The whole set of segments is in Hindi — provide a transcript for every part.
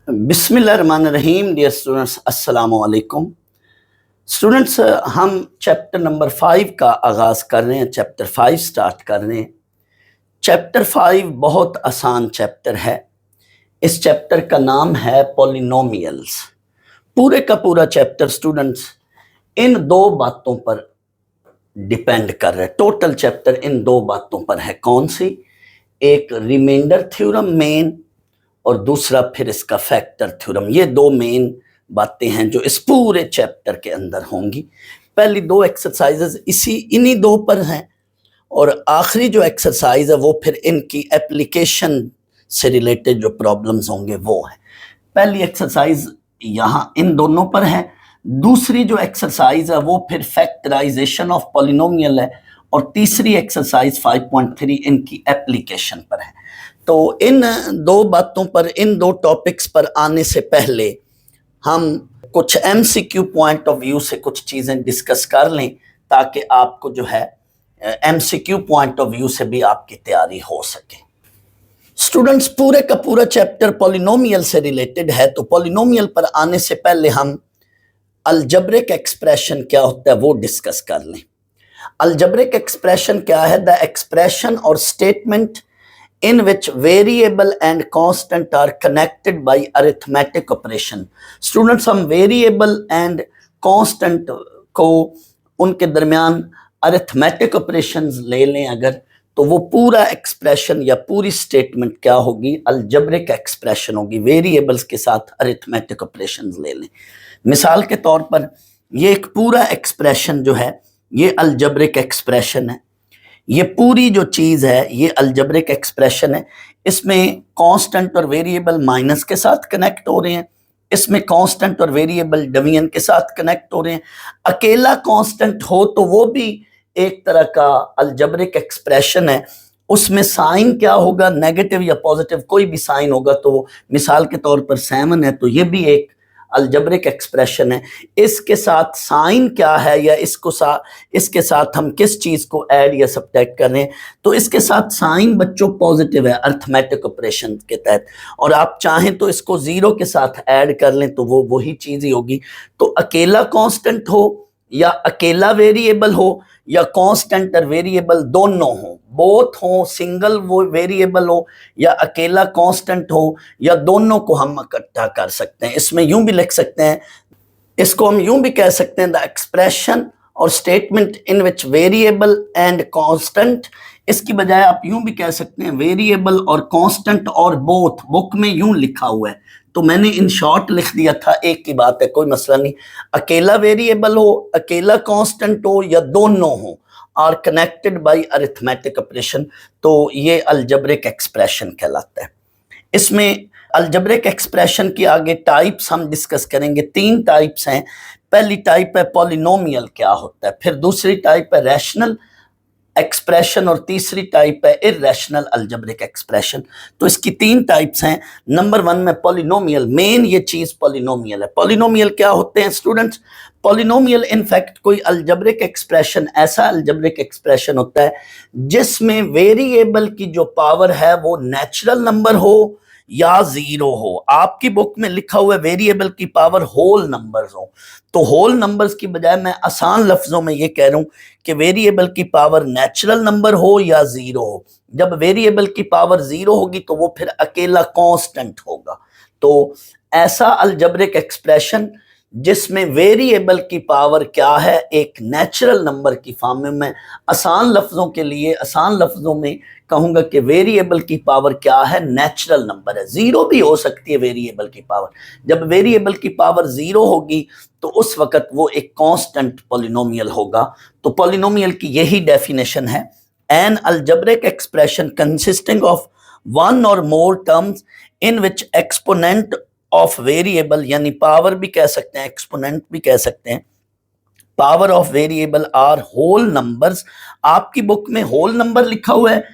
बिस्मिल्लाहिर्रहमानिर्रहीम। डियर स्टूडेंट्स, अस्सलामु अलैकुम। स्टूडेंट्स, हम चैप्टर नंबर 5 का आगाज़ कर रहे हैं, चैप्टर 5 स्टार्ट कर रहे हैं। चैप्टर 5 बहुत आसान चैप्टर है। इस चैप्टर का नाम है पॉलिनोमियल्स। पूरे का पूरा चैप्टर स्टूडेंट्स इन दो बातों पर डिपेंड कर रहा है। टोटल चैप्टर इन दो बातों पर है। कौन सी? एक रिमाइंडर थ्योरम मेन, और दूसरा फिर इसका फैक्टर थ्योरम। ये दो मेन बातें हैं जो इस पूरे चैप्टर के अंदर होंगी। पहली दो एक्सरसाइजेज इन्हीं दो पर हैं, और आखिरी जो एक्सरसाइज है वो फिर इनकी एप्लीकेशन से रिलेटेड जो प्रॉब्लम्स होंगे वो है। पहली एक्सरसाइज यहाँ इन दोनों पर है, दूसरी जो एक्सरसाइज है वो फिर फैक्टराइजेशन ऑफ पॉलिनोमियल है, और तीसरी एक्सरसाइज 5.3 इनकी एप्लीकेशन पर है। तो इन दो बातों पर, इन दो टॉपिक्स पर आने से पहले हम कुछ एमसीक्यू पॉइंट ऑफ व्यू से कुछ चीज़ें डिस्कस कर लें, ताकि आपको जो है एमसीक्यू पॉइंट ऑफ व्यू से भी आपकी तैयारी हो सके। स्टूडेंट्स, पूरे का पूरा चैप्टर पॉलिनोमियल से रिलेटेड है, तो पॉलिनोमियल पर आने से पहले हम अलजेब्रिक एक्सप्रेशन क्या होता है वो डिस्कस कर लें। अलजेब्रिक एक्सप्रेशन क्या है? द एक्सप्रेशन और statement in which variable and constant are connected by arithmetic operation। Students, हम variable and constant को उनके दरमियान arithmetic operations ले लें अगर, तो वो पूरा एक्सप्रेशन या पूरी स्टेटमेंट क्या होगी? अलजेब्रिक एक्सप्रेशन होगी। वेरिएबल्स के साथ अरिथमेटिक ऑपरेशंस ले लें। मिसाल के तौर पर ये एक पूरा एक्सप्रेशन जो है ये अलजेब्रिक एक्सप्रेशन है। ये पूरी जो चीज़ है ये अलजेब्रिक एक्सप्रेशन है। इसमें कांस्टेंट और वेरिएबल माइनस के साथ कनेक्ट हो रहे हैं, इसमें कांस्टेंट और वेरिएबल डिवीजन के साथ कनेक्ट हो रहे हैं। अकेला कांस्टेंट हो तो वो भी एक तरह का अलजेब्रिक एक्सप्रेशन है। उसमें साइन क्या होगा? नेगेटिव या पॉजिटिव कोई भी साइन होगा। तो मिसाल के तौर पर 7 है, तो ये भी एक अलजेब्रिक एक्सप्रेशन है। इसके साथ साइन क्या है, या इसके साथ हम किस चीज को ऐड या सब्ट्रैक्ट कर रहे हैं? तो इसके साथ साइन बच्चों पॉजिटिव है अर्थमेटिक ऑपरेशन के तहत, और आप चाहें तो इसको 0 के साथ ऐड कर लें तो वो वही चीज ही होगी। तो अकेला कांस्टेंट हो या अकेला वेरिएबल हो या कांस्टेंट और वेरिएबल दोनों हो, बोथ हो, सिंगल वो वेरिएबल हो या अकेला कांस्टेंट हो, या दोनों को हम इकट्ठा कर सकते हैं। इसमें यूं भी लिख सकते हैं, इसको हम यूं भी कह सकते हैं, द एक्सप्रेशन और statement in which variable and constant. इसकी बजाय आप यूं भी कह सकते हैं वेरिएबल और कांस्टेंट और बोथ। बुक में यूं लिखा हुआ है तो मैंने इन शॉर्ट लिख दिया था, एक ही बात है, कोई मसला नहीं। अकेला वेरिएबल हो, अकेला कांस्टेंट हो या दोनों हो, are connected by arithmetic operation, तो ये अलजेब्रिक एक्सप्रेशन कहलाता है। इसमें अलजेब्रिक एक्सप्रेशन की आगे टाइप्स हम डिस्कस करेंगे। 3 टाइप्स हैं। पहली टाइप है पॉलिनोमियल क्या होता है, फिर दूसरी टाइप है रैशनल एक्सप्रेशन, और तीसरी टाइप है इररेशनल अलजेब्रिक एक्सप्रेशन। तो इसकी 3 टाइप्स हैं। नंबर 1 में पॉलिनोमियल, मेन ये चीज पॉलिनोमियल है। पॉलिनोमियल क्या होते हैं स्टूडेंट्स? पॉलिनोमियल इनफैक्ट कोई अलजेब्रिक एक्सप्रेशन, ऐसा अलजेब्रिक एक्सप्रेशन होता है जिसमें वेरिएबल की जो पावर है वो नेचुरल नंबर हो या 0 हो। आपकी बुक में लिखा हुआ है वेरिएबल की पावर होल नंबर्स हो, तो होल नंबर्स की बजाय मैं आसान लफ्जों में ये कह रहा हूं कि वेरिएबल की पावर नेचुरल नंबर हो या 0 हो। जब वेरिएबल की पावर 0 होगी तो वो फिर अकेला कांस्टेंट होगा। तो ऐसा अलजेब्रिक एक्सप्रेशन जिसमें वेरिएबल की पावर क्या है, एक नेचुरल नंबर की फॉर्म में। मैं आसान लफ्जों में कहूंगा कि वेरिएबल की पावर क्या है? नेचुरल नंबर है। 0 भी हो सकती है वेरिएबल की पावर। जब वेरिएबल की पावर 0 होगी तो उस वक्त वो एक कांस्टेंट पॉलिनोमियल होगा। तो पॉलिनोमियल की यही डेफिनेशन है, an algebraic expression consisting of 1 और more terms in which exponent of variable, यानी पावर भी कह सकते हैं, एक्सपोनेंट भी कह सकते हैं, power of variable are whole numbers. आपकी बुक में होल नंबर लिखा हुआ है,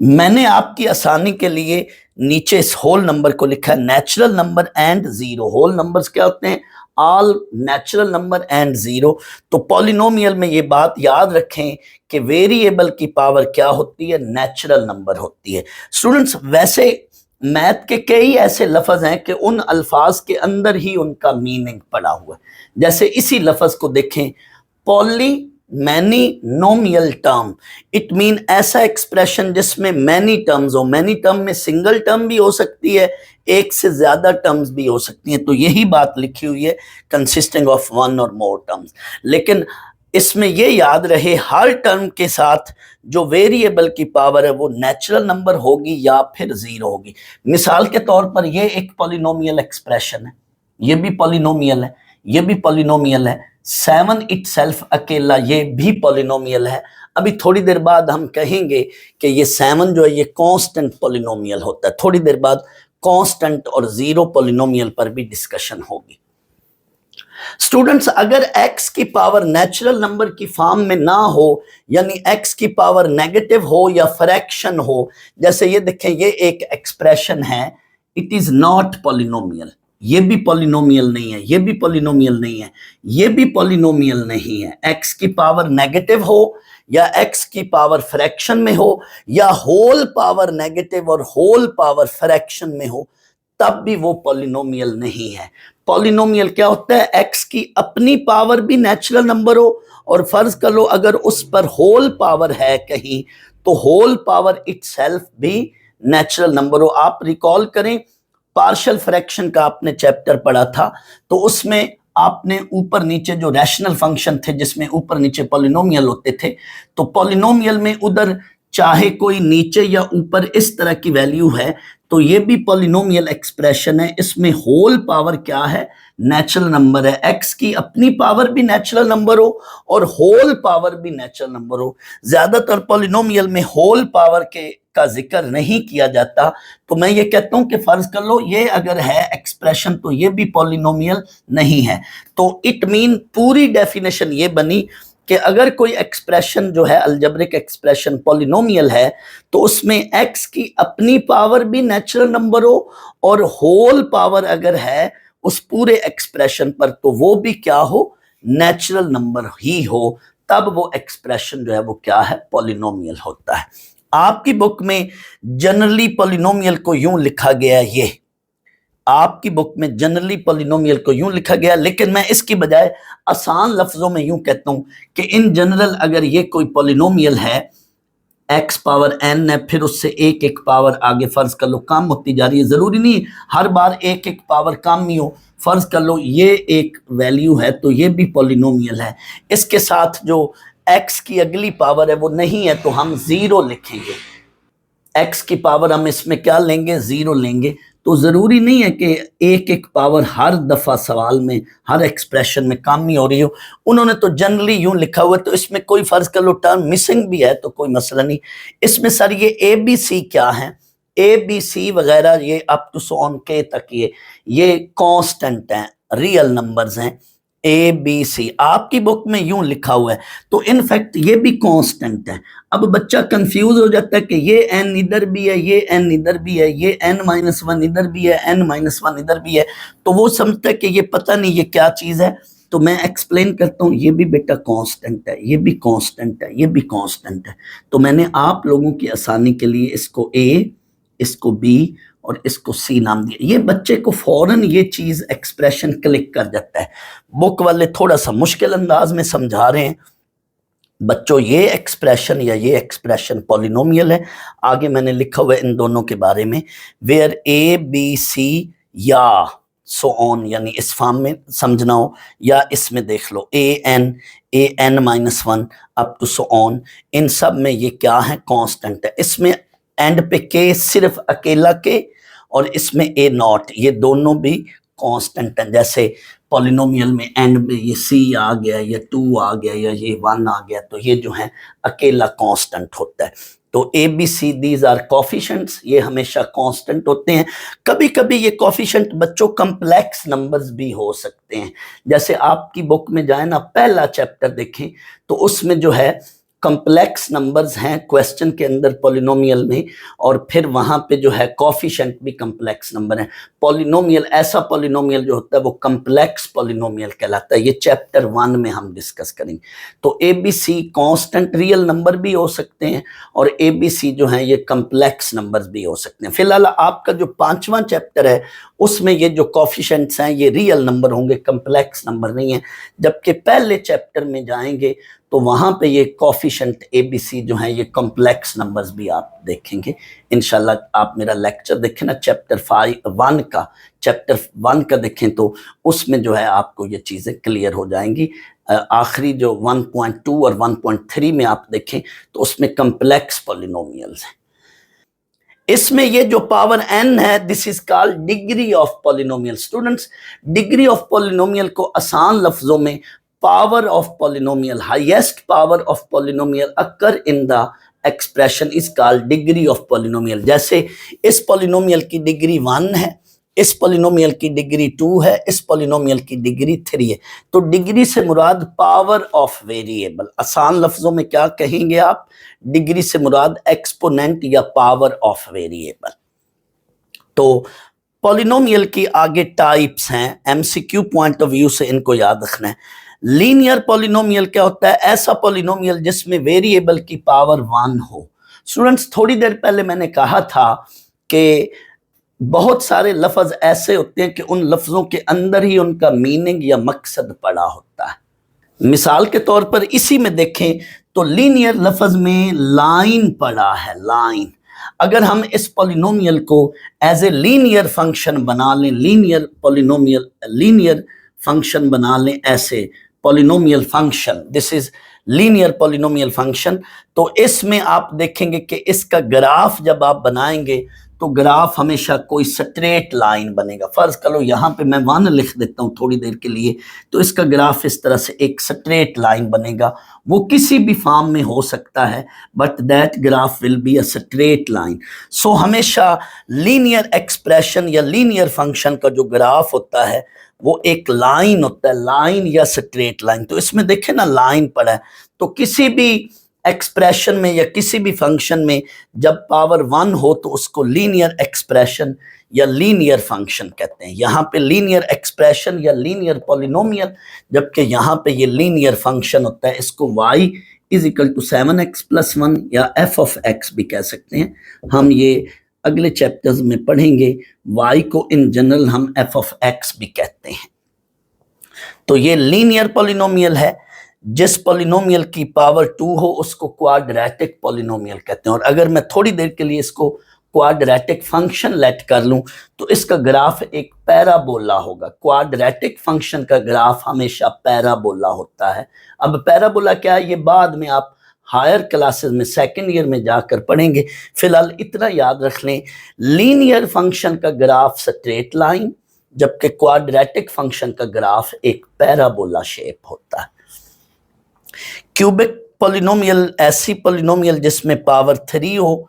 मैंने आपकी आसानी के लिए नीचे इस होल नंबर को लिखा है natural number and 0। Whole numbers क्या होते हैं? All natural number and 0। तो पॉलिनोमियल में ये बात याद रखें कि वेरिएबल की पावर क्या होती है? नेचुरल नंबर होती है। स्टूडेंट्स, वैसे मैथ के कई ऐसे लफ्ज हैं कि उन अल्फाज के अंदर ही उनका मीनिंग पड़ा हुआ है। जैसे इसी लफ्ज को देखें, poly many नोमियल term, it mean ऐसा एक्सप्रेशन जिसमें मैनी टर्म्स हो। मैनी टर्म में सिंगल टर्म भी हो सकती है, एक से ज्यादा टर्म्स भी हो सकती हैं, तो यही बात लिखी हुई है कंसिस्टिंग ऑफ वन और मोर टर्म्स। लेकिन इसमें यह याद रहे, हर टर्म के साथ जो वेरिएबल की पावर है वो नेचुरल नंबर होगी या फिर जीरो होगी। मिसाल के तौर पर ये एक पॉलिनोमियल एक्सप्रेशन है, ये भी पॉलिनोमियल है, ये भी पॉलिनोमियल है। 7 इटसेल्फ अकेला ये भी पॉलिनोमियल है। अभी थोड़ी देर बाद हम कहेंगे कि ये 7 जो है ये कांस्टेंट पॉलिनोमियल होता है। थोड़ी देर बाद कांस्टेंट और जीरो पॉलिनोमियल पर भी डिस्कशन होगी। स्टूडेंट्स, अगर x की पावर नेचुरल नंबर की फॉर्म में ना हो, यानी x की पावर नेगेटिव हो या फ्रैक्शन हो, जैसे ये देखें, ये एक एक्सप्रेशन है, इट इज नॉट पॉलिनोमियल। ये भी पॉलिनोमियल नहीं है, ये भी पॉलिनोमियल नहीं है, ये भी पॉलिनोमियल नहीं है। x की पावर नेगेटिव हो या x की पावर फ्रैक्शन में हो या होल पावर नेगेटिव और होल पावर फ्रैक्शन में हो, तब भी वो पॉलिनोमियल नहीं है। पॉलिनोमियल क्या होता है? x की अपनी पावर भी नेचुरल नंबर हो, और फर्ज कर लो अगर उस पर होल पावर है कहीं, तो होल पावर इटसेल्फ भी नेचुरल नंबर हो। आप रिकॉल करें, पार्शियल फ्रैक्शन का आपने चैप्टर पढ़ा था, तो उसमें आपने ऊपर नीचे जो रैशनल फंक्शन थे जिसमें ऊपर नीचे पॉलिनोमियल होते थे, तो पॉलिनोमियल में उधर चाहे कोई नीचे या ऊपर इस तरह की वैल्यू है, तो ये भी पॉलिनोमियल एक्सप्रेशन है। इसमें होल पावर क्या है? नेचुरल नंबर है। x की अपनी पावर भी नेचुरल नंबर हो और होल पावर भी नेचुरल नंबर हो। ज्यादातर पॉलिनोमियल में होल पावर के का जिक्र नहीं किया जाता, तो मैं ये कहता हूं कि फर्ज कर लो ये अगर है एक्सप्रेशन तो ये भी पॉलिनोमियल नहीं है। तो इट मीन पूरी डेफिनेशन ये बनी कि अगर कोई एक्सप्रेशन जो है अलजेब्रिक एक्सप्रेशन पॉलिनोमियल है, तो उसमें x की अपनी पावर भी नेचुरल नंबर हो और होल पावर अगर है उस पूरे एक्सप्रेशन पर, तो वो भी क्या हो? नेचुरल नंबर ही हो, तब वो एक्सप्रेशन जो है वो क्या है? पॉलिनोमियल होता है। आपकी बुक में जनरली पॉलिनोमियल को यूं लिखा गया, ये आपकी बुक में जनरली पॉलिनोमियल को यूं लिखा गया, लेकिन मैं इसकी बजाय आसान लफ्जों में यूं कहता हूं कि इन जनरल अगर ये कोई पॉलिनोमियल है, x पावर n है, फिर उससे एक एक पावर आगे फर्ज कर लो कम होती जा रही है, जरूरी नहीं हर बार एक एक पावर कम ही हो। फर्ज कर लो ये एक वैल्यू है, तो ये भी पॉलिनोमियल है। इसके साथ जो x की अगली पावर है वो नहीं है, तो हम जीरो लिखेंगे। x की पावर हम इसमें क्या लेंगे? जीरो लेंगे। तो जरूरी नहीं है कि एक एक पावर हर दफा सवाल में, हर एक्सप्रेशन में कम ही हो रही हो। उन्होंने तो जनरली यूं लिखा हुआ है, तो इसमें कोई फर्ज कर लो टर्म मिसिंग भी है तो कोई मसला नहीं। इसमें सर ये ABC क्या है? ABC वगैरह ये अप टू सो ऑन के तक ये कांस्टेंट हैं, रियल नंबर्स हैं। ABC आपकी बुक में यूं लिखा हुआ है, तो इनफैक्ट ये भी कांस्टेंट है। अब बच्चा कंफ्यूज हो जाता है कि ये n इधर भी है, ये n इधर भी है, ये n-1 इधर भी है, n-1 इधर भी है, तो वो समझता है कि ये पता नहीं ये क्या चीज है। तो मैं एक्सप्लेन करता हूँ, ये भी बेटा कांस्टेंट है, ये भी कांस्टेंट है, ये भी कांस्टेंट है। तो मैंने आप लोगों की आसानी के लिए इसको A, इसको B और इसको C नाम दिया। ये बच्चे को फौरन ये चीज एक्सप्रेशन क्लिक कर जाता है। बुक वाले थोड़ा सा मुश्किल अंदाज में समझा रहे हैं बच्चों, ये एक्सप्रेशन या ये एक्सप्रेशन पॉलिनोमियल है। आगे मैंने लिखा हुआ है इन दोनों के बारे में, वेयर ABC या सो ऑन, यानी इस फॉर्म में समझना हो, या इसमें देख लो an-1 up to so on, इन सब में ये क्या है? कांस्टेंट है। इसमें एंड पे k सिर्फ अकेला k और इसमें A0, ये दोनों भी कांस्टेंट हैं। जैसे पॉलिनोमियल में एंड में ये C आ गया या 2 आ गया या ये 1 आ गया, तो ये जो है अकेला कांस्टेंट होता है। तो ABC दीज आर कोफिशिएंट्स, ये हमेशा कांस्टेंट होते हैं। कभी कभी ये कोफिशिएंट बच्चों कम्प्लेक्स नंबर्स भी हो सकते हैं। जैसे आपकी बुक में जाए ना, पहला चैप्टर देखें तो उसमें जो है कॉम्प्लेक्स नंबर्स हैं क्वेश्चन के अंदर पॉलिनोमियल में, और फिर वहां पे जो है कोफिशिएंट भी कॉम्प्लेक्स नंबर है। पॉलिनोमियल, ऐसा पॉलिनोमियल जो होता है वो कॉम्प्लेक्स पॉलिनोमियल कहलाता है। ये चैप्टर 1 में हम डिस्कस करेंगे। तो ABC कांस्टेंट रियल नंबर भी हो सकते हैं और ABC जो है ये कॉम्प्लेक्स नंबर्स भी हो सकते हैं। फिलहाल आपका जो 5वां चैप्टर है उसमें ये जो कोफिशिएंट्स हैं ये रियल नंबर होंगे, कॉम्प्लेक्स नंबर नहीं है। जबकि पहले चैप्टर में जाएंगे तो वहां पे ये कोफिशिएंट ABC जो है ये कॉम्प्लेक्स नंबर्स भी आप देखेंगे इंशाल्लाह। आप मेरा लेक्चर देखें ना चैप्टर 1 का देखें तो उसमें जो है आपको ये चीज़ें क्लियर हो जाएंगी। आखिरी जो 1.2 और 1.3 में आप देखें तो उसमें कॉम्प्लेक्स पॉलिनोमियल्स हैं। इसमें ये जो पावर n है this is called degree of polynomial. Students, degree of polynomial को आसान लफ्जों में power of polynomial, highest power of polynomial occur in the expression is called degree of polynomial. जैसे इस पॉलिनोमियल की डिग्री 1 है, इस पॉलिनोमियल की डिग्री 2 है, इस पॉलिनोमियल की डिग्री 3 है। तो डिग्री से मुराद पावर ऑफ वेरिएबल। आसान लफ्जों में क्या कहेंगे आप? डिग्री से मुराद एक्सपोनेंट या पावर ऑफ वेरिएबल। तो पॉलिनोमियल की आगे टाइप्स हैं, MCQ पॉइंट ऑफ व्यू से इनको याद रखना है। लीनियर पॉलिनोमियल क्या होता है? ऐसा पॉलिनोमियल जिसमें वेरिएबल की पावर 1 हो। स्टूडेंट्स, थोड़ी देर पहले मैंने कहा था कि बहुत सारे लफ्ज ऐसे होते हैं कि उन लफ्जों के अंदर ही उनका मीनिंग या मकसद पड़ा होता है। मिसाल के तौर पर इसी में देखें तो लीनियर लफ्ज में लाइन पड़ा है, लाइन। अगर हम इस पॉलिनोमियल को एज ए लीनियर फंक्शन बना लें, लीनियर पॉलिनोमियल, लीनियर फंक्शन बना लें, ऐसे polynomial function, this is linear polynomial function, तो इसमें आप देखेंगे कि इसका ग्राफ जब आप बनाएंगे तो ग्राफ हमेशा कोई स्ट्रेट लाइन बनेगा। फर्ज करो यहाँ पे मैं 1 लिख देता हूँ थोड़ी देर के लिए, तो इसका ग्राफ इस तरह से एक स्ट्रेट लाइन बनेगा। वो किसी भी फॉर्म में हो सकता है but that graph will be a straight line. So हमेशा लीनियर एक्सप्रेशन या लीनियर फंक्शन का जो ग्राफ होता है वो एक लाइन होता है, लाइन या स्ट्रेट लाइन। तो इसमें देखें ना लाइन पड़ा है, तो किसी भी एक्सप्रेशन में या किसी भी फंक्शन में जब पावर 1 हो तो उसको लीनियर एक्सप्रेशन या लीनियर फंक्शन कहते हैं। यहाँ पे लीनियर एक्सप्रेशन या लीनियर पॉलिनोमियल, जबकि यहाँ पे ये लीनियर फंक्शन होता है। इसको y is equal to 7x + 1 या f ऑफ x भी कह सकते हैं। हम ये अगले चैप्टर्स में पढ़ेंगे। y को इन जनरल हम f ऑफ x भी कहते हैं। तो ये लीनियर पॉलिनोमियल है। जिस पॉलिनोमियल की पावर 2 हो उसको क्वाड्रेटिक पॉलिनोमियल कहते हैं। और अगर मैं थोड़ी देर के लिए इसको क्वाड्रेटिक फंक्शन लेट कर लूं तो इसका ग्राफ एक पैराबोला होगा। क्वाड्रेटिक फंक्शन का ग्राफ हमेशा पैराबोला होता है। अब पैराबोला क्या है ये बाद में आप हायर क्लासेस में सेकेंड ईयर में जाकर पढ़ेंगे। फिलहाल इतना याद रख लें, लीनियर फंक्शन का ग्राफ स्ट्रेट लाइन, जबकि क्वाड्रेटिक फंक्शन का ग्राफ एक पैराबोला शेप होता है। क्यूबिक पॉलिनोमियल, ऐसी पॉलिनोमियल जिसमें पावर 3 हो,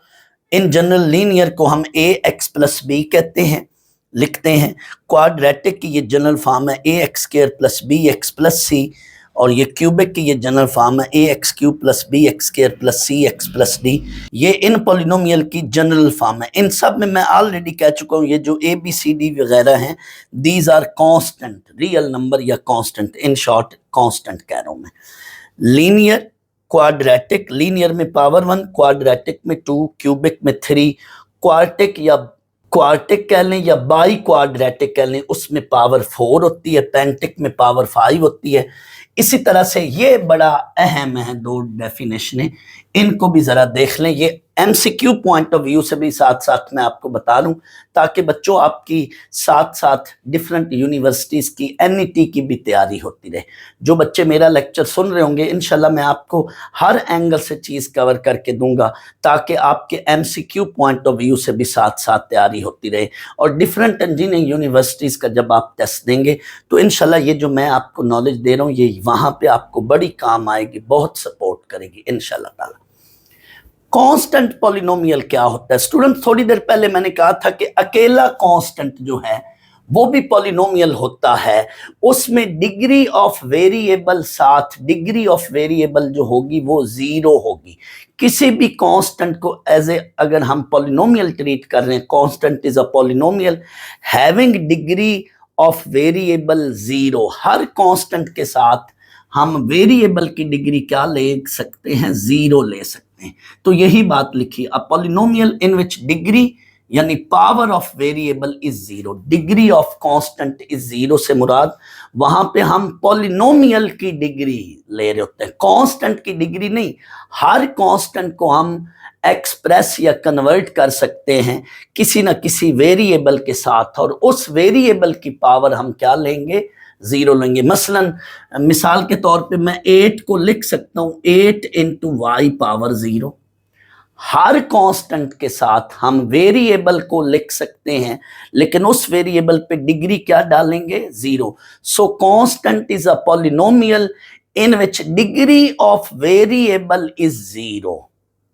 इन जनरल लीनियर को हम ax + b कहते हैं, लिखते हैं। क्वाड्रेटिक की ये जनरल फॉर्म है ax² + bx + c, और ये क्यूबिक की ये जनरल फॉर्म है ax³ + bx² + cx + d। ये इन पॉलिनोमियल की जनरल फॉर्म है। इन सब में मैं ऑलरेडी कह चुका हूँ, ये जो ABCD वगैरह हैं these are constant, real number या कांस्टेंट, इन शॉर्ट कांस्टेंट कह रहा हूँ मैं। लीनियर, क्वाड्रेटिक, लीनियर में पावर 1, क्वाड्रेटिक में 2, क्यूबिक में 3, क्वार्टिक या क्वार्टिक कह लें या बाई क्वाड्रेटिक कह लें, उसमें पावर 4 होती है, पेंटिक में पावर 5 होती है। इसी तरह से ये बड़ा अहम है 2 डेफिनेशनें, इनको भी ज़रा देख लें। ये MCQ पॉइंट ऑफ व्यू से भी साथ साथ मैं आपको बता लूँ, ताकि बच्चों आपकी साथ साथ डिफरेंट यूनिवर्सिटीज़ की NET की भी तैयारी होती रहे। जो बच्चे मेरा लेक्चर सुन रहे होंगे इंशाल्लाह मैं आपको हर एंगल से चीज़ कवर करके दूंगा, ताकि आपके MCQ पॉइंट ऑफ व्यू से भी साथ साथ तैयारी होती रहे। और डिफरेंट इंजीनियरिंग यूनिवर्सिटीज़ का जब आप टेस्ट देंगे तो इंशाल्लाह ये जो मैं आपको नॉलेज दे रहा हूँ ये वहाँ पे आपको बड़ी काम आएगी, बहुत सपोर्ट करेगी इंशाल्लाह ताला। कांस्टेंट पॉलिनोमियल क्या होता है? स्टूडेंट, थोड़ी देर पहले मैंने कहा था कि अकेला कांस्टेंट जो है वो भी पॉलिनोमियल होता है, उसमें डिग्री ऑफ वेरिएबल साथ डिग्री ऑफ वेरिएबल जो होगी वो जीरो होगी। किसी भी कांस्टेंट को एज ए अगर हम पॉलिनोमियल ट्रीट कर रहे हैं, constant is a polynomial having degree of variable zero, her constant के साथ हम वेरिएबल की डिग्री क्या ले सकते हैं, जीरो ले सकते हैं। तो यही बात लिखी, a polynomial in which degree यानी power of variable is zero, degree of constant is zero से मुराद वहां पे हम पॉलिनोमियल की डिग्री ले रहे होते हैं, कांस्टेंट की डिग्री नहीं। हर कांस्टेंट को हम एक्सप्रेस या कन्वर्ट कर सकते हैं किसी ना किसी वेरिएबल के साथ, और उस वेरिएबल की पावर हम क्या लेंगे, जीरो लेंगे। मसलन मिसाल के तौर पे मैं 8 को लिख सकता हूं 8 इंटू वाई पावर जीरो। हर कांस्टेंट के साथ हम वेरिएबल को लिख सकते हैं, लेकिन उस वेरिएबल पे डिग्री क्या डालेंगे, zero. So constant is a polynomial in which degree of variable is zero.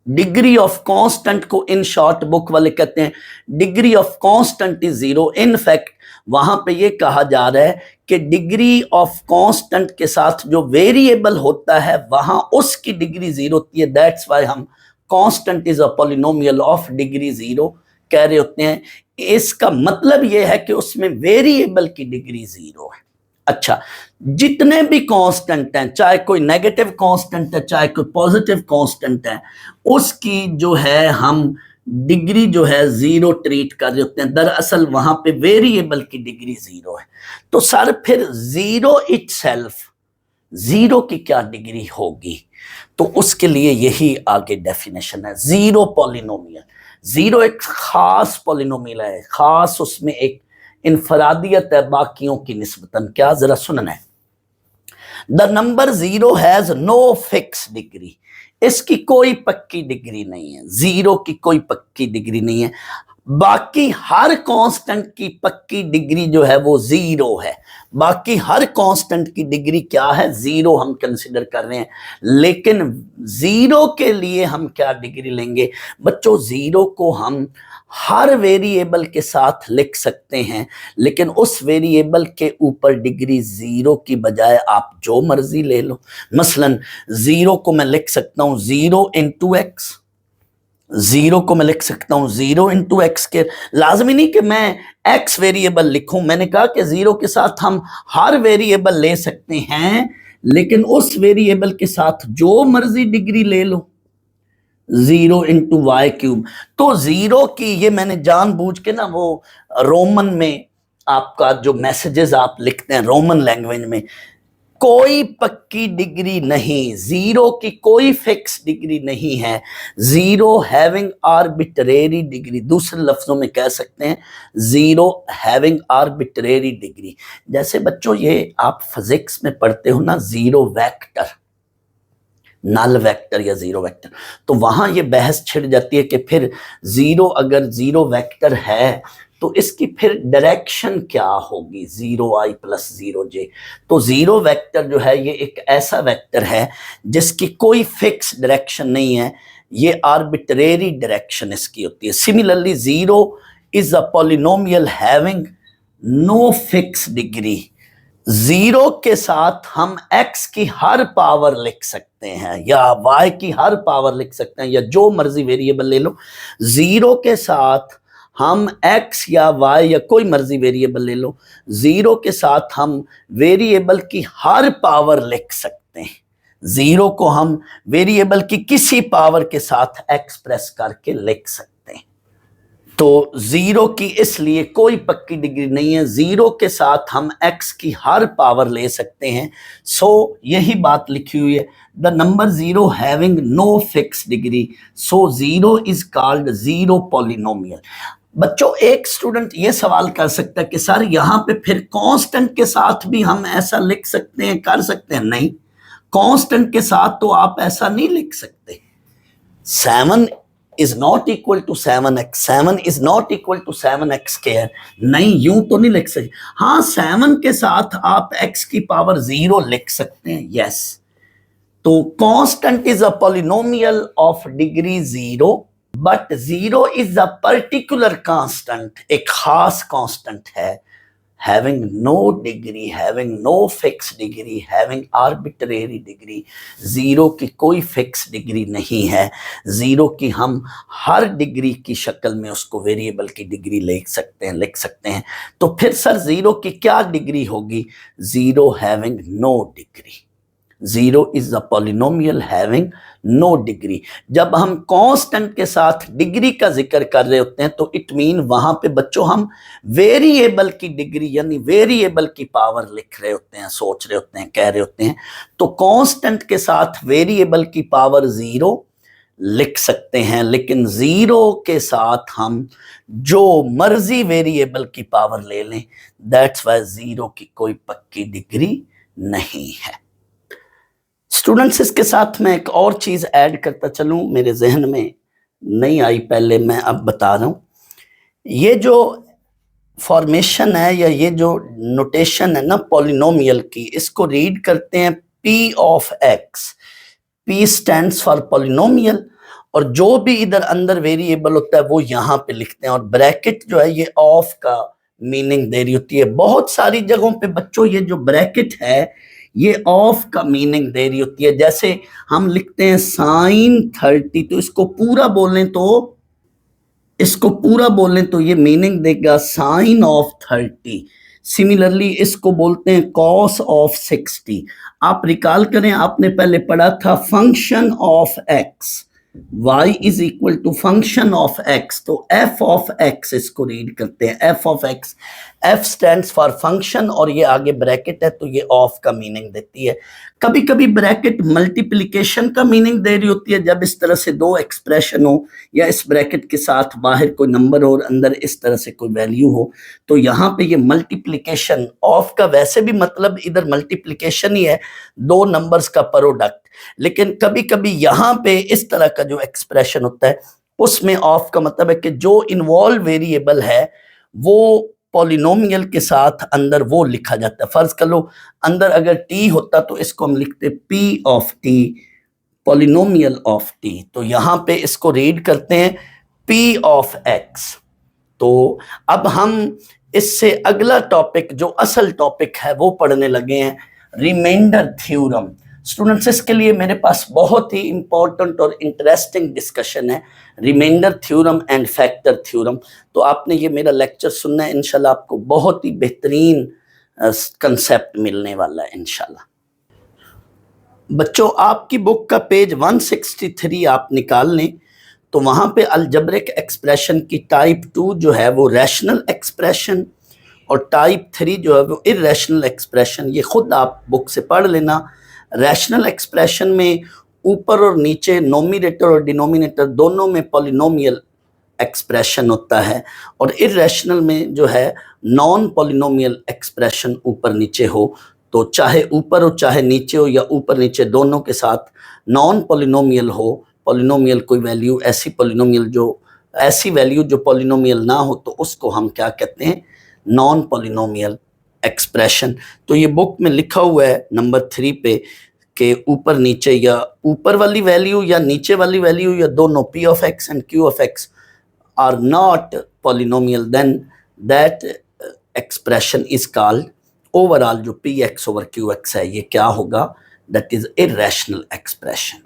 Degree of constant को इन शॉर्ट बुक वाले कहते हैं degree of constant is zero. In fact वहां पे ये कहा जा रहा है कि डिग्री ऑफ कांस्टेंट के साथ जो वेरिएबल होता है वहां उसकी डिग्री जीरो होती है। दैट्स वाई हम constant is a polynomial of degree zero कह रहे होते हैं। इसका मतलब यह है कि उसमें वेरिएबल की डिग्री जीरो है। अच्छा, जितने भी कांस्टेंट हैं, चाहे कोई नेगेटिव कांस्टेंट है चाहे कोई पॉजिटिव कांस्टेंट है, उसकी जो है हम डिग्री जो है जीरो ट्रीट कर रहे होते हैं। दरअसल वहां पे वेरिएबल की डिग्री जीरो है। तो सर फिर जीरो इटसेल्फ, जीरो की क्या डिग्री होगी, तो उसके लिए यही आगे डेफिनेशन है। जीरो पॉलिनोमियल, जीरो एक खास पॉलिनोमियल है, खास उसमें एक इनफरादियत है बाकियों की निस्बतन। क्या, जरा सुनना है। The number zero has no fix degree, इसकी कोई पक्की डिग्री नहीं है, जीरो की कोई पक्की डिग्री नहीं है। बाकी हर कांस्टेंट की पक्की डिग्री जो है वो जीरो है। बाकी हर कांस्टेंट की डिग्री क्या है, जीरो हम कंसिडर कर रहे हैं। लेकिन जीरो के लिए हम क्या डिग्री लेंगे बच्चों, जीरो को हम हर वेरिएबल के साथ लिख सकते हैं, लेकिन उस वेरिएबल के ऊपर डिग्री जीरो की बजाय आप जो मर्जी ले लो। मसलन जीरो को मैं लिख सकता हूं जीरो इंटू एक्स, जीरो को मैं लिख सकता हूं जीरो इंटू एक्स के, लाजमी नहीं कि मैं एक्स वेरिएबल लिखूं। मैंने कहा कि जीरो के साथ हम हर वेरिएबल ले सकते हैं, लेकिन उस वेरिएबल के साथ जो मर्जी डिग्री ले लो, जीरो इंटू वाई क्यूब। तो जीरो की ये मैंने जानबूझ के ना वो रोमन में आपका जो मैसेजेस आप लिखते हैं रोमन लैंग्वेज में, कोई पक्की डिग्री नहीं, जीरो की कोई फिक्स डिग्री नहीं है। जीरो हैविंग आर्बिट्रेरी डिग्री, दूसरे लफ्जों में कह सकते हैं जीरो हैविंग आर्बिट्रेरी डिग्री। जैसे बच्चों ये आप फिजिक्स में पढ़ते हो ना, जीरो वेक्टर, नल वेक्टर या जीरो वेक्टर, तो वहां ये बहस छिड़ जाती है कि फिर जीरो अगर जीरो वेक्टर है तो इसकी फिर डायरेक्शन क्या होगी, जीरो आई प्लस जीरो जे। तो जीरो वेक्टर जो है ये एक ऐसा वेक्टर है जिसकी कोई फिक्स डायरेक्शन नहीं है, ये आर्बिट्रेरी डायरेक्शन इसकी होती है। Similarly zero is a polynomial having no fix degree. Zero के साथ हम x की हर पावर लिख सकते हैं या y की हर पावर लिख सकते हैं, या जो मर्जी वेरिएबल ले लो। जीरो के साथ हम x या y या कोई मर्जी वेरिएबल ले लो, जीरो के साथ हम वेरिएबल की हर पावर लिख सकते हैं। जीरो को हम वेरिएबल की किसी पावर के साथ एक्सप्रेस करके लिख सकते हैं। तो जीरो की इसलिए कोई पक्की डिग्री नहीं है, जीरो के साथ हम x की हर पावर ले सकते हैं। सो यही बात लिखी हुई है, the number zero having no fix degree, so zero is called zero polynomial. बच्चों एक स्टूडेंट ये सवाल कर सकता है कि सर यहाँ पे फिर कांस्टेंट के साथ भी हम ऐसा लिख सकते हैं, कर सकते हैं? नहीं, कांस्टेंट के साथ तो आप ऐसा नहीं लिख सकते। 7 is not equal to 7x, 7 is not equal to 7x square, नहीं यूं तो नहीं लिख सकते। हाँ, 7 के साथ आप x की पावर 0 लिख सकते हैं, यस। तो constant is a polynomial of degree 0, but 0 is a particular constant, एक खास कांस्टेंट है having no degree, having no fix degree, having arbitrary degree. Zero की कोई फिक्स डिग्री नहीं है, ज़ीरो की हम हर डिग्री की शक्ल में उसको वेरिएबल की डिग्री लिख सकते हैं। तो फिर सर ज़ीरो की क्या डिग्री होगी? Zero having no degree. Zero is a polynomial having no degree. जब हम कांस्टेंट के साथ डिग्री का जिक्र कर रहे होते हैं तो इट मीन वहां पे बच्चों हम वेरिएबल की डिग्री यानी वेरिएबल की पावर लिख रहे होते हैं, सोच रहे होते हैं, कह रहे होते हैं। तो कांस्टेंट के साथ वेरिएबल की पावर ज़ीरो लिख सकते हैं, लेकिन ज़ीरो के साथ हम जो मर्जी वेरिएबल की पावर ले लें, दैट्स वाई ज़ीरो की कोई पक्की डिग्री नहीं है। स्टूडेंट्स, इसके साथ मैं एक और चीज़ ऐड करता चलूँ, मेरे जहन में नहीं आई पहले, मैं अब बता रहा हूँ। ये जो फॉर्मेशन है या ये जो नोटेशन है ना पॉलिनोमियल की, इसको रीड करते हैं P of X। P stands for polynomial, और जो भी इधर अंदर वेरिएबल होता है वो यहाँ पे लिखते हैं, और ब्रैकेट जो है ये ऑफ का मीनिंग दे रही होती है। बहुत सारी जगहों पे बच्चों ये जो ब्रैकेट है ये ऑफ का मीनिंग दे रही होती है। जैसे हम लिखते हैं sin 30, तो इसको पूरा बोलें तो ये मीनिंग देगा sin ऑफ 30। सिमिलरली इसको बोलते हैं cos ऑफ 60। आप रिकॉल करें, आपने पहले पढ़ा था function of x, y is equal to function of x, तो f ऑफ x इसको रीड करते हैं, f of x। f stands for function, और ये आगे ब्रैकेट है तो ये ऑफ का मीनिंग देती है। कभी कभी ब्रैकेट मल्टीप्लिकेशन का मीनिंग दे रही होती है, जब इस तरह से दो एक्सप्रेशन हो या इस ब्रैकेट के साथ बाहर कोई नंबर हो और अंदर इस तरह से कोई वैल्यू हो, तो यहाँ पे ये मल्टीप्लिकेशन। ऑफ का वैसे भी मतलब इधर मल्टीप्लिकेशन ही है, दो नंबर्स का प्रोडक्ट, लेकिन कभी कभी यहाँ पे इस तरह का जो एक्सप्रेशन होता है उसमें ऑफ का मतलब है कि जो इन्वॉल्व वेरिएबल है वो पॉलिनोमियल के साथ अंदर वो लिखा जाता है। फर्ज कर लो अंदर अगर t होता तो इसको हम लिखते p of t, polynomial of t। तो यहाँ पे इसको रीड करते हैं p ऑफ x। तो अब हम इससे अगला टॉपिक जो असल टॉपिक है वो पढ़ने लगे हैं, रिमाइंडर थ्योरम। स्टूडेंट्स, इसके लिए मेरे पास बहुत ही इंपॉर्टेंट और इंटरेस्टिंग डिस्कशन है, remainder theorem and factor theorem. तो आपने ये मेरा लेक्चर सुनना है, इंशाल्लाह आपको बहुत ही बेहतरीन कंसेप्ट मिलने वाला है इंशाल्लाह। बच्चों, आपकी बुक का पेज 163 आप निकाल लें तो वहाँ पे अलजेब्रिक एक्सप्रेशन की टाइप 2 जो है वो रैशनल एक्सप्रेशन, और टाइप 3 जो है वो इर्रेशनल एक्सप्रेशन। ये खुद आप बुक से पढ़ लेना। रैशनल एक्सप्रेशन में ऊपर और नीचे नोमिनेटर और डिनोमिनेटर दोनों में पॉलिनोमियल एक्सप्रेशन होता है, और इर्रेशनल में जो है नॉन पॉलिनोमियल एक्सप्रेशन ऊपर नीचे हो, तो चाहे ऊपर हो चाहे नीचे हो या ऊपर नीचे दोनों के साथ नॉन पॉलिनोमियल हो। पॉलिनोमियल कोई वैल्यू, ऐसी वैल्यू जो पॉलिनोमियल ना हो, तो उसको हम क्या कहते हैं? Non polynomial expression. तो ये बुक में लिखा हुआ है नंबर 3 पे कि ऊपर नीचे या ऊपर वाली वैल्यू या नीचे वाली वैल्यू या दोनों p of x and q of x are not polynomial, then that expression is called, overall जो px ओवर qx है ये क्या होगा? That is irrational expression.